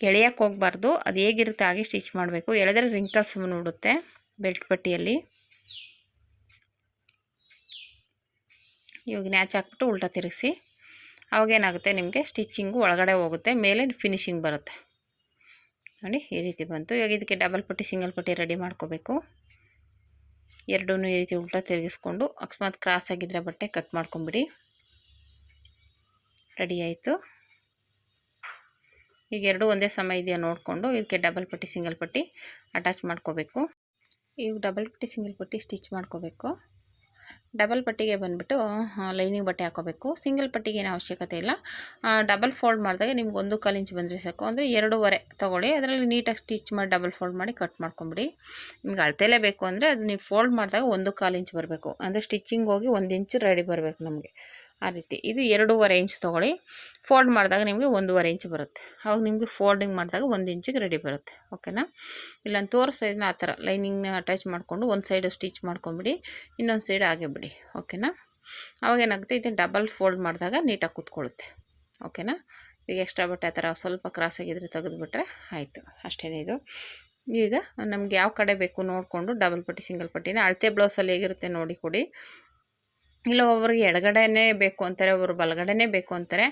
ಎಳೆಯಕ್ಕೆ ಹೋಗಬಾರ್ದು, ಅದು ಹೇಗಿರುತ್ತೆ ಹಾಗೆ ಸ್ಟಿಚ್ ಮಾಡಬೇಕು. ಎಳೆದ್ರೆ ರಿಂಕಲ್ಸ್ ಬಂದ್ಬಿಡುತ್ತೆ ಬೆಲ್ಟ್ ಪಟ್ಟಿಯಲ್ಲಿ. ಇವಾಗ ನ್ಯಾಚ್ ಹಾಕ್ಬಿಟ್ಟು ಉಲ್ಟಾ ತಿರುಗಿಸಿ, ಅವಾಗೇನಾಗುತ್ತೆ ನಿಮಗೆ ಸ್ಟಿಚ್ಚಿಂಗು ಒಳಗಡೆ ಹೋಗುತ್ತೆ, ಮೇಲೆ ಫಿನಿಶಿಂಗ್ ಬರುತ್ತೆ ನೋಡಿ. ಈ ರೀತಿ ಬಂತು. ಇವಾಗ ಇದಕ್ಕೆ ಡಬಲ್ ಪಟ್ಟಿ ಸಿಂಗಲ್ ಪಟ್ಟಿ ರೆಡಿ ಮಾಡ್ಕೋಬೇಕು. ಎರಡೂ ಈ ರೀತಿ ಉಲ್ಟಾ ತಿರುಗಿಸ್ಕೊಂಡು ಅಕಸ್ಮಾತ್ ಕ್ರಾಸ್ ಆಗಿದ್ದರೆ ಬಟ್ಟೆ ಕಟ್ ಮಾಡ್ಕೊಂಬಿಡಿ. ರೆಡಿ ಆಯಿತು. ಈಗ ಎರಡೂ ಒಂದೇ ಸಮ ಇದೆಯಾ ನೋಡಿಕೊಂಡು ಇದಕ್ಕೆ ಡಬಲ್ ಪಟ್ಟಿ ಸಿಂಗಲ್ ಪಟ್ಟಿ ಅಟ್ಯಾಚ್ ಮಾಡ್ಕೋಬೇಕು. ಈಗ ಡಬಲ್ ಪಟ್ಟಿ ಸಿಂಗಲ್ ಪಟ್ಟಿ ಸ್ಟಿಚ್ ಮಾಡ್ಕೋಬೇಕು. ಡಬಲ್ ಪಟ್ಟಿಗೆ ಬಂದುಬಿಟ್ಟು ಲೈನಿಂಗ್ ಬಟ್ಟೆ ಹಾಕೋಬೇಕು. ಸಿಂಗಲ್ ಪಟ್ಟಿಗೆ ಏನು ಅವಶ್ಯಕತೆ ಇಲ್ಲ. ಡಬಲ್ ಫೋಲ್ಡ್ ಮಾಡಿದಾಗ ನಿಮ್ಗೆ 1 ಕಾಲು ಇಂಚ್ ಬಂದರೆ ಸಾಕು, ಅಂದರೆ 2.5 ತೊಗೊಳ್ಳಿ. ಅದರಲ್ಲಿ ನೀಟಾಗಿ ಸ್ಟಿಚ್ ಮಾಡಿ ಡಬಲ್ ಫೋಲ್ಡ್ ಮಾಡಿ ಕಟ್ ಮಾಡ್ಕೊಂಬಿಡಿ. ನಿಮ್ಗೆ ಅಳತೆಲೇ ಬೇಕು ಅಂದರೆ ಅದು ನೀವು ಫೋಲ್ಡ್ ಮಾಡಿದಾಗ 1 ಕಾಲು ಇಂಚ್ ಬರಬೇಕು, ಅಂದರೆ ಸ್ಟಿಚಿಂಗ್ ಹೋಗಿ 1 ಇಂಚ್ ರೆಡಿ ಬರಬೇಕು ನಮಗೆ. ಆ ರೀತಿ ಇದು 2.5 ಇಂಚ್ ತೊಗೊಳ್ಳಿ. ಫೋಲ್ಡ್ ಮಾಡಿದಾಗ ನಿಮಗೆ 1.5 ಇಂಚ್ ಬರುತ್ತೆ. ಅವಾಗ ನಿಮಗೆ ಫೋಲ್ಡಿಂಗ್ ಮಾಡಿದಾಗ 1 ಇಂಚಿಗೆ ರೆಡಿ ಬರುತ್ತೆ. ಓಕೆನಾ? ಇಲ್ಲ ತೋರಿಸ್ತಾ ಇದನ್ನ ಆ ಥರ ಲೈನಿಂಗ್ನ ಅಟ್ಯಾಚ್ ಮಾಡಿಕೊಂಡು ಒಂದು ಸೈಡು ಸ್ಟಿಚ್ ಮಾಡ್ಕೊಂಬಿಡಿ, ಇನ್ನೊಂದು ಸೈಡ್ ಹಾಗೆ ಬಿಡಿ. ಓಕೆನಾ? ಅವಾಗೇನಾಗುತ್ತೆ ಇದನ್ನು ಡಬಲ್ ಫೋಲ್ಡ್ ಮಾಡಿದಾಗ ನೀಟಾಗಿ ಕೂತ್ಕೊಳ್ಳುತ್ತೆ. ಓಕೆನಾ? ಈಗ ಎಕ್ಸ್ಟ್ರಾ ಬಟ್ಟೆ ಆ ಥರ ಸ್ವಲ್ಪ ಕ್ರಾಸ್ ಆಗಿದ್ರೆ ತೆಗೆದುಬಿಟ್ರೆ ಆಯಿತು, ಅಷ್ಟೇ. ಇದು ಈಗ ನಮ್ಗೆ ಯಾವ ಕಡೆ ಬೇಕು ನೋಡಿಕೊಂಡು ಡಬಲ್ ಪಟ್ಟಿ ಸಿಂಗಲ್ ಪಟ್ಟಿನ ಅಳತೆ ಬ್ಲೌಸಲ್ಲಿ ಹೇಗಿರುತ್ತೆ ನೋಡಿ ಕೊಡಿ. ಇಲ್ಲ ಒಬ್ಬೊಬ್ರಿಗೆ ಎಡಗಡೆನೇ ಬೇಕು ಅಂತಾರೆ, ಒಬ್ಬರು ಬಲಗಡೆನೇ ಬೇಕು ಅಂತಾರೆ.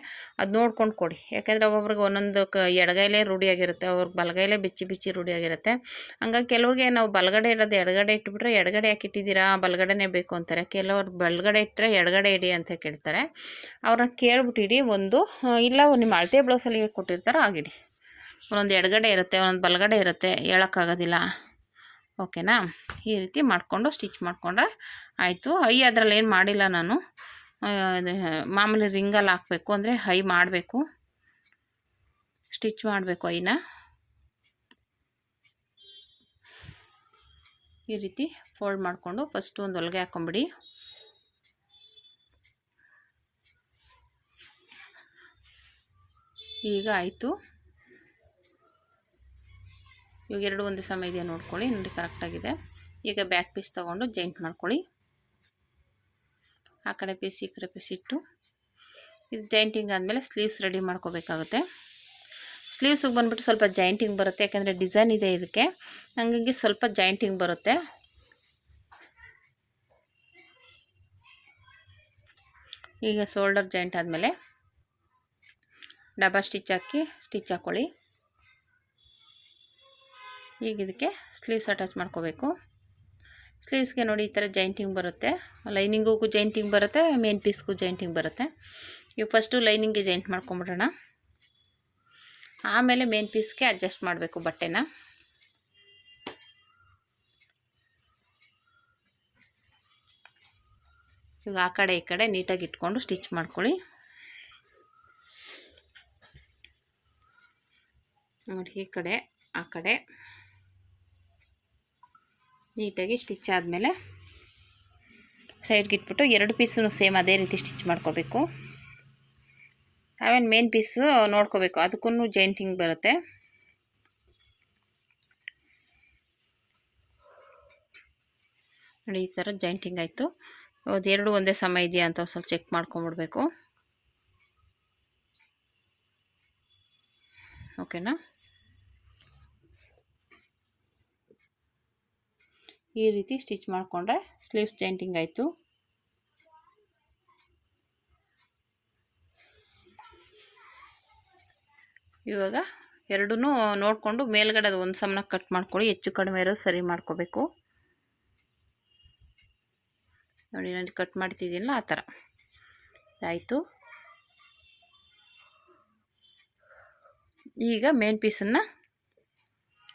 ಅದು ನೋಡ್ಕೊಂಡು ಕೊಡಿ. ಯಾಕೆಂದರೆ ಒಬ್ಬೊಬ್ರಿಗೆ ಒಂದೊಂದು ಎಡಗೈಲೇ ರೂಢಿಯಾಗಿರುತ್ತೆ, ಅವ್ರಿಗೆ ಬಲಗೈಲೇ ಬಿಚ್ಚಿ ರೂಢಿಯಾಗಿರುತ್ತೆ. ಹಂಗಾಗಿ ಕೆಲವ್ರಿಗೆ ನಾವು ಬಲಗಡೆ ಇರೋದು ಎಡಗಡೆ ಇಟ್ಬಿಟ್ರೆ ಎಡಗಡೆ ಯಾಕೆ ಇಟ್ಟಿದ್ದೀರಾ ಬಲಗಡೆನೇ ಬೇಕು ಅಂತಾರೆ. ಕೆಲವ್ರು ಬಲಗಡೆ ಇಟ್ಟರೆ ಎಡಗಡೆ ಇಡಿ ಅಂತ ಕೇಳ್ತಾರೆ. ಅವ್ರನ್ನ ಕೇಳ್ಬಿಟ್ಟಿಡಿ. ಇಲ್ಲ ನಿಮ್ಮ ಅಳತೆ ಬ್ಲೌಸಲ್ಲಿ ಹೇಗೆ ಕೊಟ್ಟಿರ್ತಾರೋ ಆಗಿಡಿ. ಒಂದೊಂದು ಎಡಗಡೆ ಇರುತ್ತೆ, ಒಂದೊಂದು ಬಲಗಡೆ ಇರುತ್ತೆ, ಹೇಳೋಕ್ಕಾಗೋದಿಲ್ಲ. ಓಕೆನಾ? ಈ ರೀತಿ ಮಾಡಿಕೊಂಡು ಸ್ಟಿಚ್ ಮಾಡಿಕೊಂಡ್ರೆ ಆಯಿತು. ಅದರಲ್ಲಿ ಏನು ಮಾಡಿಲ್ಲ ನಾನು, ಮಾಮೂಲಿ ರಿಂಗಲ್ಲಿ ಹಾಕಬೇಕು, ಅಂದರೆ ಮಾಡಬೇಕು, ಸ್ಟಿಚ್ ಮಾಡಬೇಕು. ಈ ರೀತಿ ಫೋಲ್ಡ್ ಮಾಡಿಕೊಂಡು ಫಸ್ಟು ಒಂದು ಹೊಲಿಗೆ ಹಾಕ್ಕೊಂಬಿಡಿ. ಈಗ ಆಯಿತು. ಇವಾಗ ಎರಡು ಒಂದೇ ಸಮ ಇದೆಯಾ ನೋಡ್ಕೊಳ್ಳಿ. ನೋಡಿ ಕರೆಕ್ಟಾಗಿದೆ. ಈಗ ಬ್ಯಾಕ್ ಪೀಸ್ ತೊಗೊಂಡು ಜಾಯಿಂಟ್ ಮಾಡ್ಕೊಳ್ಳಿ. ಆ ಕಡೆ ಪೀಸ್ ಈ ಕಡೆ ಪೀಸ್ ಇಟ್ಟು ಇದು ಜಾಯಿಂಟಿಂಗ್ ಆದಮೇಲೆ ಸ್ಲೀವ್ಸ್ ರೆಡಿ ಮಾಡ್ಕೋಬೇಕಾಗುತ್ತೆ. ಸ್ಲೀವ್ಸಿಗೆ ಬಂದುಬಿಟ್ಟು ಸ್ವಲ್ಪ ಜಾಯಿಂಟಿಂಗ್ ಬರುತ್ತೆ, ಯಾಕೆಂದರೆ ಡಿಸೈನ್ ಇದೆ ಇದಕ್ಕೆ, ಹಂಗಾಗಿ ಸ್ವಲ್ಪ ಜಾಯಿಂಟಿಂಗ್ ಬರುತ್ತೆ. ಈಗ ಶೋಲ್ಡರ್ ಜಾಯಿಂಟ್ ಆದಮೇಲೆ ಡಬಲ್ ಸ್ಟಿಚ್ ಹಾಕಿ ಸ್ಟಿಚ್ ಹಾಕ್ಕೊಳ್ಳಿ. ಈಗ ಇದಕ್ಕೆ ಸ್ಲೀವ್ಸ್ ಅಟ್ಯಾಚ್ ಮಾಡ್ಕೋಬೇಕು. ಸ್ಲೀವ್ಸ್ಗೆ ನೋಡಿ ಈ ಥರ ಜಾಯಿಂಟಿಂಗ್ ಬರುತ್ತೆ, ಲೈನಿಂಗಿಗೂ ಜಾಯಿಂಟಿಂಗ್ ಬರುತ್ತೆ, ಮೇನ್ ಪೀಸ್ಗೂ ಜಾಯಿಂಟಿಂಗ್ ಬರುತ್ತೆ. ಈಗ ಫಸ್ಟು ಲೈನಿಂಗ್ಗೆ ಜಾಯಿಂಟ್ ಮಾಡ್ಕೊಂಬಿಡೋಣ. ಆಮೇಲೆ ಮೇನ್ ಪೀಸ್ಗೆ ಅಡ್ಜಸ್ಟ್ ಮಾಡಬೇಕು ಬಟ್ಟೆನ. ಈಗ ಆ ಕಡೆ ಈ ಕಡೆ ನೀಟಾಗಿ ಇಟ್ಕೊಂಡು ಸ್ಟಿಚ್ ಮಾಡ್ಕೊಳ್ಳಿ. ನೋಡಿ ಈ ಕಡೆ ಆ ಕಡೆ ನೀಟಾಗಿ ಸ್ಟಿಚ್ ಆದಮೇಲೆ ಸೈಡ್ಗೆ ಇಟ್ಬಿಟ್ಟು 2 ಪೀಸನ್ನು ಸೇಮ್ ಅದೇ ರೀತಿ ಸ್ಟಿಚ್ ಮಾಡ್ಕೋಬೇಕು. ಆಮೇಲೆ ಮೇನ್ ಪೀಸು ನೋಡ್ಕೋಬೇಕು, ಅದಕ್ಕೂ ಜಾಯಿಂಟಿಂಗ್ ಬರುತ್ತೆ. ನೋಡಿ ಈ ಥರ ಜಾಯಿಂಟಿಂಗ್ ಆಯಿತು. ಅದೆರಡು ಒಂದೇ ಸಮ ಇದೆಯಾ ಅಂತ ಸ್ವಲ್ಪ ಚೆಕ್ ಮಾಡ್ಕೊಂಬಿಡ್ಬೇಕು. ಓಕೆನಾ? ಈ ರೀತಿ ಸ್ಟಿಚ್ ಮಾಡಿಕೊಂಡ್ರೆ ಸ್ಲೀವ್ಸ್ ಜಾಯಿಂಟಿಂಗ್ ಆಯಿತು. ಇವಾಗ ಎರಡೂ ನೋಡಿಕೊಂಡು ಮೇಲ್ಗಡೆ ಅದು ಒಂದು ಸಮನ ಕಟ್ ಮಾಡ್ಕೊಳ್ಳಿ. ಹೆಚ್ಚು ಕಡಿಮೆ ಇರೋದು ಸರಿ ಮಾಡ್ಕೋಬೇಕು. ನೋಡಿ ನಾನು ಕಟ್ ಮಾಡ್ತಿದ್ದೀನಲ್ಲ ಆ ಥರ ಆಯಿತು. ಈಗ ಮೇನ್ ಪೀಸನ್ನು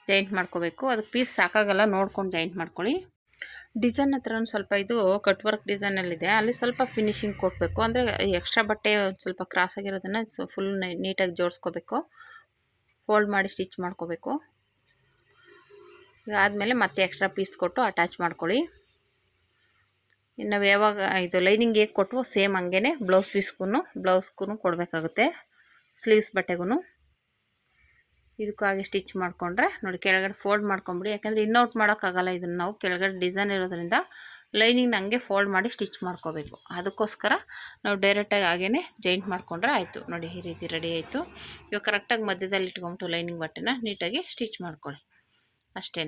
ಜಾಯಿಂಟ್ ಮಾಡ್ಕೋಬೇಕು. ಅದಕ್ಕೆ ಪೀಸ್ ಸಾಕಾಗಲ್ಲ, ನೋಡ್ಕೊಂಡು ಜಾಯಿಂಟ್ ಮಾಡ್ಕೊಳ್ಳಿ. ಡಿಸೈನ್ ಹತ್ರ ಸ್ವಲ್ಪ ಇದು ಕಟ್ ವರ್ಕ್ ಡಿಸೈನಲ್ಲಿದೆ, ಅಲ್ಲಿ ಸ್ವಲ್ಪ ಫಿನಿಶಿಂಗ್ ಕೊಡಬೇಕು. ಅಂದರೆ ಎಕ್ಸ್ಟ್ರಾ ಬಟ್ಟೆ ಸ್ವಲ್ಪ ಕ್ರಾಸ್ ಆಗಿರೋದನ್ನು ಫುಲ್ ನೀಟಾಗಿ ಜೋಡಿಸ್ಕೋಬೇಕು. ಫೋಲ್ಡ್ ಮಾಡಿ ಸ್ಟಿಚ್ ಮಾಡ್ಕೋಬೇಕು. ಆದಮೇಲೆ ಮತ್ತೆ ಎಕ್ಸ್ಟ್ರಾ ಪೀಸ್ ಕೊಟ್ಟು ಅಟ್ಯಾಚ್ ಮಾಡ್ಕೊಳ್ಳಿ. ನಾವು ಯಾವಾಗ ಇದು ಲೈನಿಂಗ್ ಹೇಗೆ ಕೊಟ್ಟು ಸೇಮ್ ಹಂಗೆ ಬ್ಲೌಸ್ಗೂ ಕೊಡಬೇಕಾಗುತ್ತೆ, ಸ್ಲೀವ್ಸ್ ಬಟ್ಟೆಗೂ. ಇದಕ್ಕೂ ಹಾಗೆ ಸ್ಟಿಚ್ ಮಾಡಿಕೊಂಡ್ರೆ ನೋಡಿ ಕೆಳಗಡೆ ಫೋಲ್ಡ್ ಮಾಡ್ಕೊಂಬಿಡಿ. ಯಾಕಂದರೆ ಇನ್ನೌಟ್ ಮಾಡೋಕ್ಕಾಗಲ್ಲ, ಇದನ್ನು ನಾವು ಕೆಳಗಡೆ ಡಿಸೈನ್ ಇರೋದ್ರಿಂದ ಲೈನಿಂಗ್ ಹಂಗೆ ಫೋಲ್ಡ್ ಮಾಡಿ ಸ್ಟಿಚ್ ಮಾಡ್ಕೋಬೇಕು. ಅದಕ್ಕೋಸ್ಕರ ನಾವು ಡೈರೆಕ್ಟಾಗಿ ಹಾಗೇ ಜಾಯಿಂಟ್ ಮಾಡಿಕೊಂಡ್ರೆ ಆಯಿತು. ನೋಡಿ ಈ ರೀತಿ ರೆಡಿ ಆಯಿತು. ಇವಾಗ ಕರೆಕ್ಟಾಗಿ ಮಧ್ಯದಲ್ಲಿ ಇಟ್ಕೊಂಬಿಟ್ಟು ಲೈನಿಂಗ್ ಬಟ್ಟೆನ ನೀಟಾಗಿ ಸ್ಟಿಚ್ ಮಾಡ್ಕೊಳ್ಳಿ ಅಷ್ಟೇ.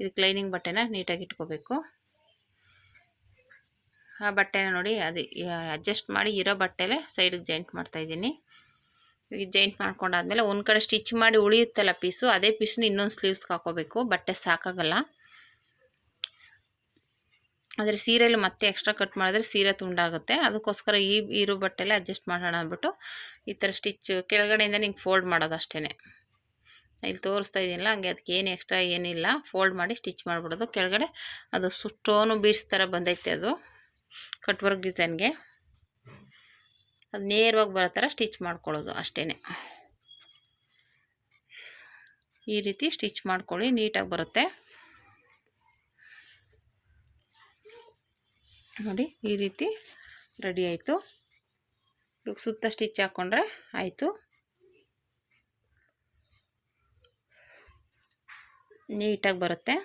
ಇದಕ್ಕೆ ಲೈನಿಂಗ್ ಬಟ್ಟೆನ ನೀಟಾಗಿ ಇಟ್ಕೋಬೇಕು. ಆ ಬಟ್ಟೆನ ನೋಡಿ ಅದು ಅಡ್ಜಸ್ಟ್ ಮಾಡಿ ಇರೋ ಬಟ್ಟೆಲೇ ಸೈಡಿಗೆ ಜಾಯಿಂಟ್ ಮಾಡ್ತಾಯಿದ್ದೀನಿ. ಈಗ ಜಾಯಿಂಟ್ ಮಾಡ್ಕೊಂಡಾದ್ಮೇಲೆ ಒಂದು ಕಡೆ ಸ್ಟಿಚ್ ಮಾಡಿ ಉಳಿಯುತ್ತಲ್ಲ ಪೀಸು, ಅದೇ ಪೀಸ್ನ ಇನ್ನೊಂದು ಸ್ಲೀವ್ಸ್ಗೆ ಹಾಕೋಬೇಕು. ಬಟ್ಟೆ ಸಾಕಾಗಲ್ಲ. ಆದರೆ ಸೀರೆಯಲ್ಲಿ ಮತ್ತೆ ಎಕ್ಸ್ಟ್ರಾ ಕಟ್ ಮಾಡಿದ್ರೆ ಸೀರೆ ತುಂಡಾಗುತ್ತೆ. ಅದಕ್ಕೋಸ್ಕರ ಈ ಇರೋ ಬಟ್ಟೆಲೆ ಅಡ್ಜಸ್ಟ್ ಮಾಡೋಣ ಅಂದ್ಬಿಟ್ಟು ಈ ಥರ ಸ್ಟಿಚ್ ಕೆಳಗಡೆಯಿಂದ ನಿಂಗೆ ಫೋಲ್ಡ್ ಮಾಡೋದು ಅಷ್ಟೇ. ಇಲ್ಲಿ ತೋರಿಸ್ತಾ ಇದ್ದೀನಲ್ಲ ಹಂಗೆ, ಅದಕ್ಕೆ ಏನು ಎಕ್ಸ್ಟ್ರಾ ಏನಿಲ್ಲ, ಫೋಲ್ಡ್ ಮಾಡಿ ಸ್ಟಿಚ್ ಮಾಡಿಬಿಡೋದು. ಕೆಳಗಡೆ ಅದು ಸ್ಟೋನು ಬೀಡ್ಸ್ ಥರ ಬಂದೈತೆ, ಅದು ಕಟ್ ವರ್ಕ್ ಡಿಸೈನ್ಗೆ. ಅದು ನೇರವಾಗಿ ಬರೋ ಥರ ಸ್ಟಿಚ್ ಮಾಡ್ಕೊಳ್ಳೋದು ಅಷ್ಟೇ. ಈ ರೀತಿ ಸ್ಟಿಚ್ ಮಾಡ್ಕೊಳ್ಳಿ, ನೀಟಾಗಿ ಬರುತ್ತೆ. ನೋಡಿ ಈ ರೀತಿ ರೆಡಿ ಆಯಿತು. ಇವಾಗ ಸುತ್ತ ಸ್ಟಿಚ್ ಹಾಕ್ಕೊಂಡ್ರೆ ಆಯಿತು. ನೀಟಾಗಿ ಬರುತ್ತೆ.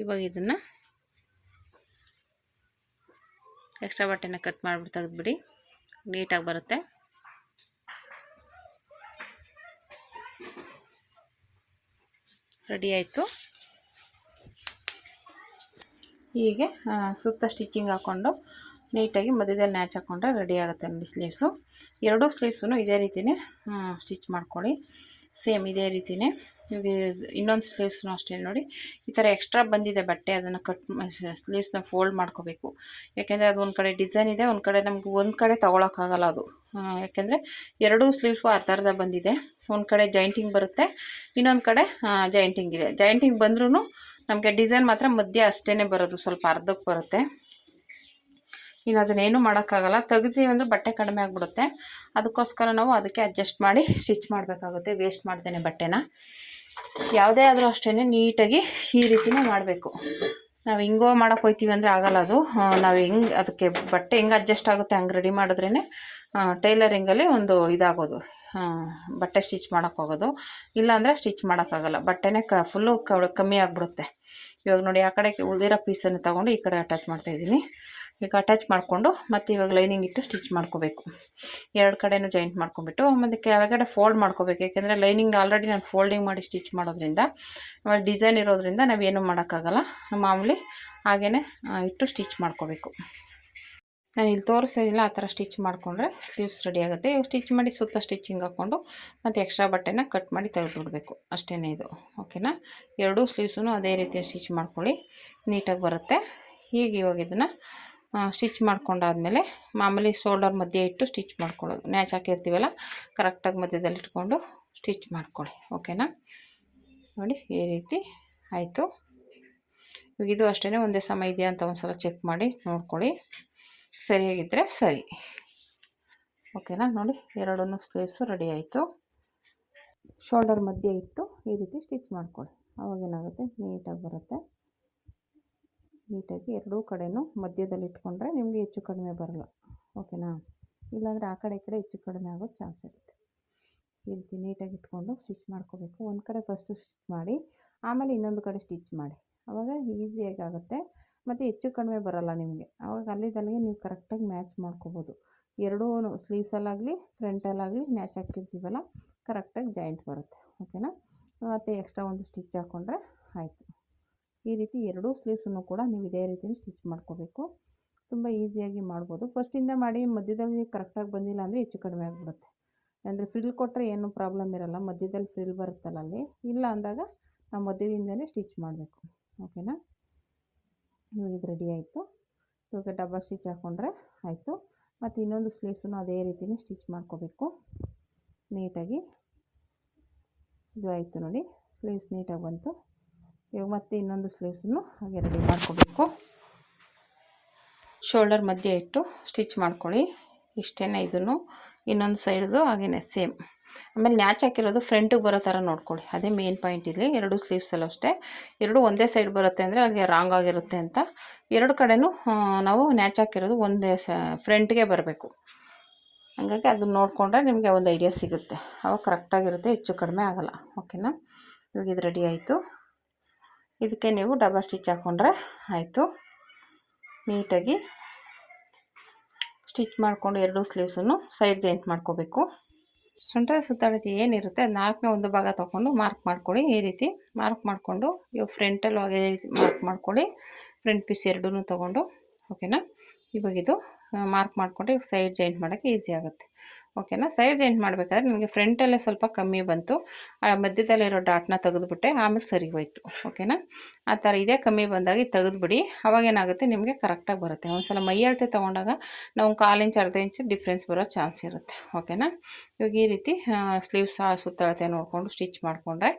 ಇವಾಗ ಇದನ್ನು ಎಕ್ಸ್ಟ್ರಾ ಬಟ್ಟೆನ ಕಟ್ ಮಾಡಿಬಿಟ್ಟು ತೆಗೆದುಬಿಡಿ. ನೀಟಾಗಿ ಬರುತ್ತೆ. ರೆಡಿ ಆಯಿತು. ಹೀಗೆ ಸುತ್ತ ಸ್ಟಿಚಿಂಗ್ ಹಾಕ್ಕೊಂಡು ನೀಟಾಗಿ ಮಧ್ಯದಲ್ಲಿ ನ್ಯಾಚ್ ಹಾಕ್ಕೊಂಡ್ರೆ ರೆಡಿ ಆಗುತ್ತೆ ನೋಡಿ ಸ್ಲೀವ್ಸು. ಎರಡೂ ಸ್ಲೀವ್ಸೂ ಇದೇ ರೀತಿಯೇ ಸ್ಟಿಚ್ ಮಾಡ್ಕೊಳ್ಳಿ, ಸೇಮ್ ಇದೇ ರೀತಿಯೇ. ಇವಾಗ ಇನ್ನೊಂದು ಸ್ಲೀವ್ಸ್ನೂ ಅಷ್ಟೇ ನೋಡಿ ಈ ಥರ ಎಕ್ಸ್ಟ್ರಾ ಬಂದಿದೆ ಬಟ್ಟೆ, ಅದನ್ನು ಸ್ಲೀವ್ಸ್ನ ಫೋಲ್ಡ್ ಮಾಡ್ಕೋಬೇಕು. ಯಾಕೆಂದರೆ ಅದು ಒಂದು ಕಡೆ ಡಿಸೈನ್ ಇದೆ, ಒಂದು ಕಡೆ ನಮ್ಗೆ ಒಂದು ಕಡೆ ತೊಗೊಳಕ್ಕಾಗಲ್ಲ ಅದು. ಯಾಕೆಂದರೆ ಎರಡೂ ಸ್ಲೀವ್ಸ್ಗೂ ಅರ್ಧ ಬಂದಿದೆ. ಒಂದು ಕಡೆ ಜಾಯಿಂಟಿಂಗ್ ಬರುತ್ತೆ, ಇನ್ನೊಂದು ಕಡೆ ಜಾಯಿಂಟಿಂಗ್ ಇದೆ. ಜಾಯಿಂಟಿಂಗ್ ಬಂದ್ರೂ ನಮಗೆ ಡಿಸೈನ್ ಮಾತ್ರ ಮಧ್ಯೆ ಅಷ್ಟೇ ಬರೋದು, ಸ್ವಲ್ಪ ಅರ್ಧಕ್ಕೆ ಬರುತ್ತೆ. ಇನ್ನು ಅದನ್ನೇನು ಮಾಡೋಕ್ಕಾಗಲ್ಲ, ತೆಗ್ತೀವಿ ಅಂದರೆ ಬಟ್ಟೆ ಕಡಿಮೆ ಆಗಿಬಿಡುತ್ತೆ. ಅದಕ್ಕೋಸ್ಕರ ನಾವು ಅದಕ್ಕೆ ಅಡ್ಜಸ್ಟ್ ಮಾಡಿ ಸ್ಟಿಚ್ ಮಾಡಬೇಕಾಗುತ್ತೆ, ವೇಸ್ಟ್ ಮಾಡ್ತೇನೆ ಬಟ್ಟೆನ. ಯಾವುದೇ ಆದರೂ ಅಷ್ಟೇ ನೀಟಾಗಿ ಈ ರೀತಿನೇ ಮಾಡಬೇಕು. ನಾವು ಹಿಂಗೋ ಮಾಡೋಕೆ ಹೋಗ್ತೀವಿ ಅಂದರೆ ಆಗೋಲ್ಲ ಅದು. ನಾವು ಹೆಂಗೆ ಅದಕ್ಕೆ ಬಟ್ಟೆ ಹೆಂಗೆ ಅಡ್ಜಸ್ಟ್ ಆಗುತ್ತೆ ಹಂಗೆ ರೆಡಿ ಮಾಡಿದ್ರೇ ಟೈಲರಿಂಗಲ್ಲಿ ಒಂದು ಇದಾಗೋದು, ಬಟ್ಟೆ ಸ್ಟಿಚ್ ಮಾಡೋಕ್ಕೆ ಹೋಗೋದು. ಇಲ್ಲಾಂದರೆ ಸ್ಟಿಚ್ ಮಾಡೋಕ್ಕಾಗಲ್ಲ, ಬಟ್ಟೆನೇ ಫುಲ್ಲು ಕಮ್ಮಿ ಆಗಿಬಿಡುತ್ತೆ. ಇವಾಗ ನೋಡಿ ಆ ಕಡೆ ಉಳಿದಿರೋ ಪೀಸನ್ನು ತೊಗೊಂಡು ಈ ಕಡೆ ಅಟ್ಯಾಚ್ ಮಾಡ್ತಾಯಿದ್ದೀನಿ. ಈಗ ಅಟ್ಯಾಚ್ ಮಾಡಿಕೊಂಡು ಮತ್ತು ಇವಾಗ ಲೈನಿಂಗ್ ಇಟ್ಟು ಸ್ಟಿಚ್ ಮಾಡ್ಕೋಬೇಕು. ಎರಡು ಕಡೆನೂ ಜಾಯಿಂಟ್ ಮಾಡ್ಕೊಂಬಿಟ್ಟು ಮತ್ತು ಕೆಳಗಡೆ ಫೋಲ್ಡ್ ಮಾಡ್ಕೋಬೇಕು. ಯಾಕೆಂದರೆ ಲೈನಿಂಗ್ ಆಲ್ರೆಡಿ ನಾನು ಫೋಲ್ಡಿಂಗ್ ಮಾಡಿ ಸ್ಟಿಚ್ ಮಾಡೋದ್ರಿಂದ ಡಿಸೈನ್ ಇರೋದ್ರಿಂದ ನಾವೇನು ಮಾಡೋಕ್ಕಾಗಲ್ಲ. ಮಾಮೂಲಿ ಹಾಗೇ ಇಟ್ಟು ಸ್ಟಿಚ್ ಮಾಡ್ಕೋಬೇಕು. ನಾನು ಇಲ್ಲಿ ತೋರಿಸ್ತಾ ಇದ್ದಿಲ್ಲ, ಆ ಥರ ಸ್ಟಿಚ್ ಮಾಡಿಕೊಂಡ್ರೆ ಸ್ಲೀವ್ಸ್ ರೆಡಿ ಆಗುತ್ತೆ. ಇವಾಗ ಸ್ಟಿಚ್ ಮಾಡಿ ಸುತ್ತ ಸ್ಟಿಚಿಂಗ್ ಹಾಕ್ಕೊಂಡು ಮತ್ತು ಎಕ್ಸ್ಟ್ರಾ ಬಟ್ಟೆನ ಕಟ್ ಮಾಡಿ ತೆಗೆದುಬಿಡ್ಬೇಕು ಅಷ್ಟೇ ಇದು. ಓಕೆನಾ? ಎರಡೂ ಸ್ಲೀವ್ಸೂ ಅದೇ ರೀತಿ ಸ್ಟಿಚ್ ಮಾಡ್ಕೊಳ್ಳಿ, ನೀಟಾಗಿ ಬರುತ್ತೆ. ಹೀಗೆ ಇವಾಗ ಇದನ್ನು ಸ್ಟಿಚ್ ಮಾಡ್ಕೊಂಡಾದಮೇಲೆ ಮಾಮೂಲಿ ಶೋಲ್ಡರ್ ಮಧ್ಯೆ ಇಟ್ಟು ಸ್ಟಿಚ್ ಮಾಡ್ಕೊಳ್ಳೋದು. ನ್ಯಾಚ್ ಹಾಕಿರ್ತೀವಲ್ಲ ಕರೆಕ್ಟಾಗಿ ಮಧ್ಯದಲ್ಲಿ ಇಟ್ಕೊಂಡು ಸ್ಟಿಚ್ ಮಾಡ್ಕೊಳ್ಳಿ. ಓಕೆನಾ, ನೋಡಿ ಈ ರೀತಿ ಆಯಿತು. ಇವಾಗ ಇದು ಅಷ್ಟೇ ಒಂದೇ ಸಮ ಇದೆಯಾ ಅಂತ ಒಂದು ಸಲ ಚೆಕ್ ಮಾಡಿ ನೋಡ್ಕೊಳ್ಳಿ, ಸರಿಯಾಗಿದ್ದರೆ ಸರಿ. ಓಕೆನಾ, ನೋಡಿ ಎರಡೂ ಸ್ಲೀವ್ಸು ರೆಡಿ ಆಯಿತು. ಶೋಲ್ಡರ್ ಮಧ್ಯೆ ಇಟ್ಟು ಈ ರೀತಿ ಸ್ಟಿಚ್ ಮಾಡ್ಕೊಳ್ಳಿ. ಅವಾಗೇನಾಗುತ್ತೆ, ನೀಟಾಗಿ ಬರುತ್ತೆ. ನೀಟಾಗಿ ಎರಡೂ ಕಡೆಯೂ ಮಧ್ಯದಲ್ಲಿ ಇಟ್ಕೊಂಡ್ರೆ ನಿಮಗೆ ಹೆಚ್ಚು ಕಡಿಮೆ ಬರಲ್ಲ. ಓಕೆನಾ, ಇಲ್ಲಾಂದರೆ ಆ ಕಡೆ ಈ ಕಡೆ ಹೆಚ್ಚು ಕಡಿಮೆ ಆಗೋ ಚಾನ್ಸ್ ಇರುತ್ತೆ. ಈ ರೀತಿ ನೀಟಾಗಿ ಇಟ್ಕೊಂಡು ಸ್ಟಿಚ್ ಮಾಡ್ಕೋಬೇಕು. ಒಂದು ಕಡೆ ಫಸ್ಟು ಸ್ಟಿಚ್ ಮಾಡಿ ಆಮೇಲೆ ಇನ್ನೊಂದು ಕಡೆ ಸ್ಟಿಚ್ ಮಾಡಿ, ಆವಾಗ ಈಸಿಯಾಗಿ ಆಗುತ್ತೆ ಮತ್ತು ಹೆಚ್ಚು ಕಡಿಮೆ ಬರೋಲ್ಲ ನಿಮಗೆ. ಆವಾಗ ಅಲ್ಲಿಗೆ ನೀವು ಕರೆಕ್ಟಾಗಿ ಮ್ಯಾಚ್ ಮಾಡ್ಕೋಬೋದು. ಎರಡೂ ಸ್ಲೀವ್ಸಲ್ಲಾಗಲಿ ಫ್ರಂಟಲ್ಲಾಗಲಿ ಮ್ಯಾಚ್ ಹಾಕಿರ್ತೀವಲ್ಲ ಕರೆಕ್ಟಾಗಿ ಜಾಯಿಂಟ್ ಬರುತ್ತೆ. ಓಕೆನಾ, ಮತ್ತು ಎಕ್ಸ್ಟ್ರಾ ಒಂದು ಸ್ಟಿಚ್ ಹಾಕ್ಕೊಂಡ್ರೆ ಆಯಿತು. ಈ ರೀತಿ ಎರಡೂ ಸ್ಲೀವ್ಸನ್ನು ಕೂಡ ನೀವು ಇದೇ ರೀತಿ ಸ್ಟಿಚ್ ಮಾಡ್ಕೋಬೇಕು. ತುಂಬ ಈಸಿಯಾಗಿ ಮಾಡ್ಬೋದು. ಫಸ್ಟಿಂದ ಮಾಡಿ ಮಧ್ಯದಲ್ಲಿ ಕರೆಕ್ಟಾಗಿ ಬಂದಿಲ್ಲ ಅಂದರೆ ಹೆಚ್ಚು ಕಡಿಮೆ ಆಗಿಬಿಡುತ್ತೆ. ಅಂದರೆ ಫ್ರಿಲ್ ಕೊಟ್ಟರೆ ಏನೂ ಪ್ರಾಬ್ಲಮ್ ಇರೋಲ್ಲ, ಮಧ್ಯದಲ್ಲಿ ಫ್ರಿಲ್ ಬರುತ್ತಲ್ಲ ಅಲ್ಲಿ, ಇಲ್ಲ ಅಂದಾಗ ನಾವು ಮಧ್ಯದಿಂದಲೇ ಸ್ಟಿಚ್ ಮಾಡಬೇಕು. ಓಕೆನಾ, ಇವಾಗ ಇದು ರೆಡಿ ಆಯಿತು. ಇವಾಗ ಡಬಲ್ ಸ್ಟಿಚ್ ಹಾಕ್ಕೊಂಡ್ರೆ ಆಯಿತು. ಮತ್ತು ಇನ್ನೊಂದು ಸ್ಲೀವ್ಸನ್ನು ಅದೇ ರೀತಿಯೇ ಸ್ಟಿಚ್ ಮಾಡ್ಕೋಬೇಕು ನೀಟಾಗಿ. ಇದು ಆಯಿತು ನೋಡಿ, ಸ್ಲೀವ್ಸ್ ನೀಟಾಗಿ ಬಂತು. ಇವಾಗ ಮತ್ತೆ ಇನ್ನೊಂದು ಸ್ಲೀವ್ಸನ್ನು ಹಾಗೆ ರೆಡಿ ಮಾಡ್ಕೋಬೇಕು. ಶೋಲ್ಡರ್ ಮಧ್ಯೆ ಇಟ್ಟು ಸ್ಟಿಚ್ ಮಾಡ್ಕೊಳ್ಳಿ. ಇಷ್ಟೇ, ಇದನ್ನು ಇನ್ನೊಂದು ಸೈಡ್ದು ಹಾಗೆಯೇ ಸೇಮ್. ಆಮೇಲೆ ನ್ಯಾಚ್ ಹಾಕಿರೋದು ಫ್ರಂಟಿಗೆ ಬರೋ ಥರ ನೋಡ್ಕೊಳ್ಳಿ, ಅದೇ ಮೇನ್ ಪಾಯಿಂಟ್ ಇಲ್ಲಿ. ಎರಡು ಸ್ಲೀವ್ಸಲ್ಲೂ ಅಷ್ಟೇ, ಎರಡು ಒಂದೇ ಸೈಡ್ ಬರುತ್ತೆ ಅಂದರೆ ಅಲ್ಲಿಗೆ ರಾಂಗ್ ಆಗಿರುತ್ತೆ ಅಂತ. ಎರಡು ಕಡೆನೂ ನಾವು ನ್ಯಾಚ್ ಹಾಕಿರೋದು ಒಂದೇ ಫ್ರಂಟ್ಗೆ ಬರಬೇಕು. ಹಾಗಾಗಿ ಅದನ್ನ ನೋಡಿಕೊಂಡ್ರೆ ನಿಮಗೆ ಒಂದು ಐಡಿಯಾ ಸಿಗುತ್ತೆ, ಅವಾಗ ಕರೆಕ್ಟಾಗಿರುತ್ತೆ, ಹೆಚ್ಚು ಕಡಿಮೆ ಆಗೋಲ್ಲ. ಓಕೆನಾ, ಇವಾಗ ಇದು ರೆಡಿ ಆಯಿತು. ಇದಕ್ಕೆ ನೀವು ಡಬಲ್ ಸ್ಟಿಚ್ ಹಾಕ್ಕೊಂಡ್ರೆ ಆಯಿತು. ನೀಟಾಗಿ ಸ್ಟಿಚ್ ಮಾಡಿಕೊಂಡು ಎರಡೂ ಸ್ಲೀವ್ಸನ್ನು ಸೈಡ್ ಜಾಯಿಂಟ್ ಮಾಡ್ಕೋಬೇಕು. ಸೊಂಟದ ಸುತ್ತಳತೆ ಏನಿರುತ್ತೆ ಅದು 4ನೇ ಒಂದು ಭಾಗ ತೊಗೊಂಡು ಮಾರ್ಕ್ ಮಾಡ್ಕೊಳ್ಳಿ. ಈ ರೀತಿ ಮಾರ್ಕ್ ಮಾಡಿಕೊಂಡು ಇವಾಗ ಫ್ರಂಟಲ್ಲೂ ಅದೇ ರೀತಿ ಮಾರ್ಕ್ ಮಾಡ್ಕೊಳ್ಳಿ, ಫ್ರಂಟ್ ಪೀಸ್ ಎರಡೂ ತೊಗೊಂಡು. ಓಕೆನಾ, ಇವಾಗ ಇದು ಮಾರ್ಕ್ ಮಾಡಿಕೊಂಡ್ರೆ ಇವಾಗ ಸೈಡ್ ಜಾಯಿಂಟ್ ಮಾಡೋಕ್ಕೆ ಈಸಿ ಆಗುತ್ತೆ. ಓಕೆನಾ, ಸೈಡ್ ಜಾಯಿಂಟ್ ಮಾಡಬೇಕಾದ್ರೆ ನಿಮಗೆ ಫ್ರಂಟಲ್ಲೇ ಸ್ವಲ್ಪ ಕಮ್ಮಿ ಬಂತು, ಮಧ್ಯದಲ್ಲಿರೋ ಡಾಟ್ನ ತೆಗೆದುಬಿಟ್ಟೆ, ಆಮೇಲೆ ಸರಿ ಹೋಯ್ತು. ಓಕೆನಾ, ಆ ಥರ ಇದೇ ಕಮ್ಮಿ ಬಂದಾಗ ತೆಗೆದುಬಿಡಿ, ಅವಾಗೇನಾಗುತ್ತೆ ನಿಮಗೆ ಕರೆಕ್ಟಾಗಿ ಬರುತ್ತೆ. ಒಂದು ಸಲ ಮೈ ಅಳತೆ ತೊಗೊಂಡಾಗ ನಾವು 1/4 ಇಂಚ್ ಅರ್ಧ ಇಂಚ್ ಡಿಫ್ರೆನ್ಸ್ ಬರೋ ಚಾನ್ಸ್ ಇರುತ್ತೆ. ಓಕೆನಾ, ಇವಾಗ ಈ ರೀತಿ ಸ್ಲೀವ್ಸ್ ಸುತ್ತಳತೆ ನೋಡಿಕೊಂಡು ಸ್ಟಿಚ್ ಮಾಡಿಕೊಂಡ್ರೆ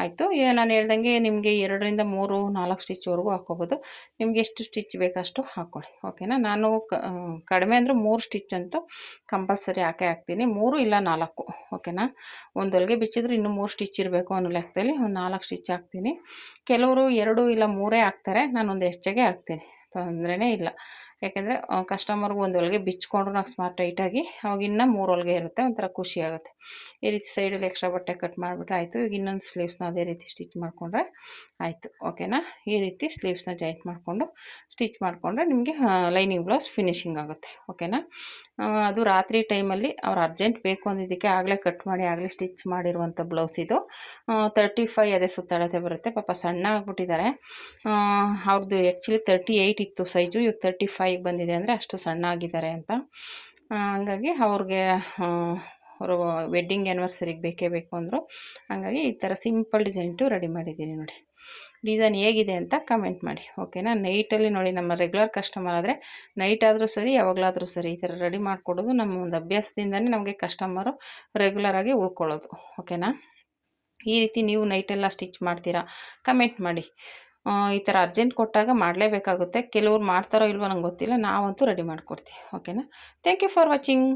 ಆಯಿತು. ನಾನು ಹೇಳ್ದಂಗೆ ನಿಮಗೆ 2ರಿಂದ 3, 4 ಸ್ಟಿಚ್ವರೆಗೂ ಹಾಕ್ಕೋಬೋದು. ನಿಮ್ಗೆ ಎಷ್ಟು ಸ್ಟಿಚ್ ಬೇಕಷ್ಟು ಹಾಕ್ಕೊಳ್ಳಿ. ಓಕೆನಾ, ನಾನು ಕಡಿಮೆ ಅಂದರೆ 3 ಸ್ಟಿಚ್ ಅಂತೂ ಕಂಪಲ್ಸರಿ ಹಾಕ್ತೀನಿ, 3 ಇಲ್ಲ 4. ಓಕೆನಾ, ಒಂದು ಹೊಲಿಗೆ ಬಿಚ್ಚಿದ್ರು ಇನ್ನೂ 3 ಸ್ಟಿಚ್ ಇರಬೇಕು ಅನ್ನೋ ಲೆಕ್ಕದಲ್ಲಿ ಒಂದು 4 ಸ್ಟಿಚ್ ಹಾಕ್ತೀನಿ. ಕೆಲವರು 2 ಇಲ್ಲ 3 ಹಾಕ್ತಾರೆ, ನಾನೊಂದು ಹೆಚ್ಚಿಗೆ ಹಾಕ್ತೀನಿ, ತೊಂದರೆನೇ ಇಲ್ಲ. ಯಾಕೆಂದರೆ ಕಸ್ಟಮರ್ಗೆ ಒಂದು ಹೊಲಿಗೆ ಬಿಚ್ಕೊಂಡ್ರು ನಾವು ಸ್ಮಾರ್ಟ್ ಟೈಟಾಗಿ, ಅವಾಗ ಇನ್ನೂ 3 ಹೊಲಿಗೆ ಇರುತ್ತೆ, ಒಂಥರ ಖುಷಿ ಆಗುತ್ತೆ. ಈ ರೀತಿ ಸೈಡಲ್ಲಿ ಎಕ್ಸ್ಟ್ರಾ ಬಟ್ಟೆ ಕಟ್ ಮಾಡಿಬಿಟ್ರೆ ಆಯಿತು. ಈಗ ಇನ್ನೊಂದು ಸ್ಲೀವ್ಸ್ನ ಅದೇ ರೀತಿ ಸ್ಟಿಚ್ ಮಾಡಿಕೊಂಡ್ರೆ ಆಯಿತು. ಓಕೆನಾ, ಈ ರೀತಿ ಸ್ಲೀವ್ಸ್ನ ಜಾಯಿಂಟ್ ಮಾಡಿಕೊಂಡು ಸ್ಟಿಚ್ ಮಾಡಿಕೊಂಡ್ರೆ ನಿಮಗೆ ಲೈನಿಂಗ್ ಬ್ಲೌಸ್ ಫಿನಿಶಿಂಗ್ ಆಗುತ್ತೆ. ಓಕೆನಾ, ಅದು ರಾತ್ರಿ ಟೈಮಲ್ಲಿ ಅವ್ರು ಅರ್ಜೆಂಟ್ ಬೇಕು ಅಂದಿದ್ದಕ್ಕೆ ಆಗಲೇ ಕಟ್ ಮಾಡಿ ಆಗಲೇ ಸ್ಟಿಚ್ ಮಾಡಿರುವಂಥ ಬ್ಲೌಸ್ ಇದು. 35 ಅದೇ ಸುತ್ತಳತೆ ಬರುತ್ತೆ. ಪಾಪ ಸಣ್ಣ ಆಗಿಬಿಟ್ಟಿದ್ದಾರೆ, ಅವ್ರದ್ದು ಆ್ಯಕ್ಚುಲಿ 38 ಇತ್ತು ಸೈಜು, ಇವಾಗ 35 ಬಂದಿದೆ ಅಂದರೆ ಅಷ್ಟು ಸಣ್ಣ ಆಗಿದ್ದಾರೆ ಅಂತ. ಹಂಗಾಗಿ ಅವ್ರಿಗೆ ಅವರು ವೆಡ್ಡಿಂಗ್ ಆ್ಯನಿವರ್ಸರಿಗೆ ಬೇಕೇ ಬೇಕು ಅಂದರು. ಹಾಗಾಗಿ ಈ ಥರ ಸಿಂಪಲ್ ಡಿಸೈನ್ಟು ರೆಡಿ ಮಾಡಿದ್ದೀನಿ ನೋಡಿ. ಡಿಸೈನ್ ಹೇಗಿದೆ ಅಂತ ಕಮೆಂಟ್ ಮಾಡಿ. ಓಕೆನಾ, ನೈಟಲ್ಲಿ ನೋಡಿ, ನಮ್ಮ ರೆಗ್ಯುಲರ್ ಕಸ್ಟಮರ್ ಆದರೆ ನೈಟ್ ಆದರೂ ಸರಿ ಯಾವಾಗಲಾದರೂ ಸರಿ ಈ ಥರ ರೆಡಿ ಮಾಡಿಕೊಡೋದು ನಮ್ಮ ಒಂದು ಅಭ್ಯಾಸದಿಂದನೇ ನಮಗೆ ಕಸ್ಟಮರು ರೆಗ್ಯುಲರಾಗಿ ಉಳ್ಕೊಳ್ಳೋದು. ಓಕೆನಾ, ಈ ರೀತಿ ನೀವು ನೈಟೆಲ್ಲ ಸ್ಟಿಚ್ ಮಾಡ್ತೀರಾ ಕಮೆಂಟ್ ಮಾಡಿ. ಈ ಥರ ಅರ್ಜೆಂಟ್ ಕೊಟ್ಟಾಗ ಮಾಡಲೇಬೇಕಾಗುತ್ತೆ. ಕೆಲವ್ರು ಮಾಡ್ತಾರೋ ಇಲ್ವೋ ನಂಗೆ ಗೊತ್ತಿಲ್ಲ, ನಾವಂತೂ ರೆಡಿ ಮಾಡಿಕೊಡ್ತೀವಿ. ಓಕೆನಾ, ಥ್ಯಾಂಕ್ ಯು ಫಾರ್ ವಾಚಿಂಗ್.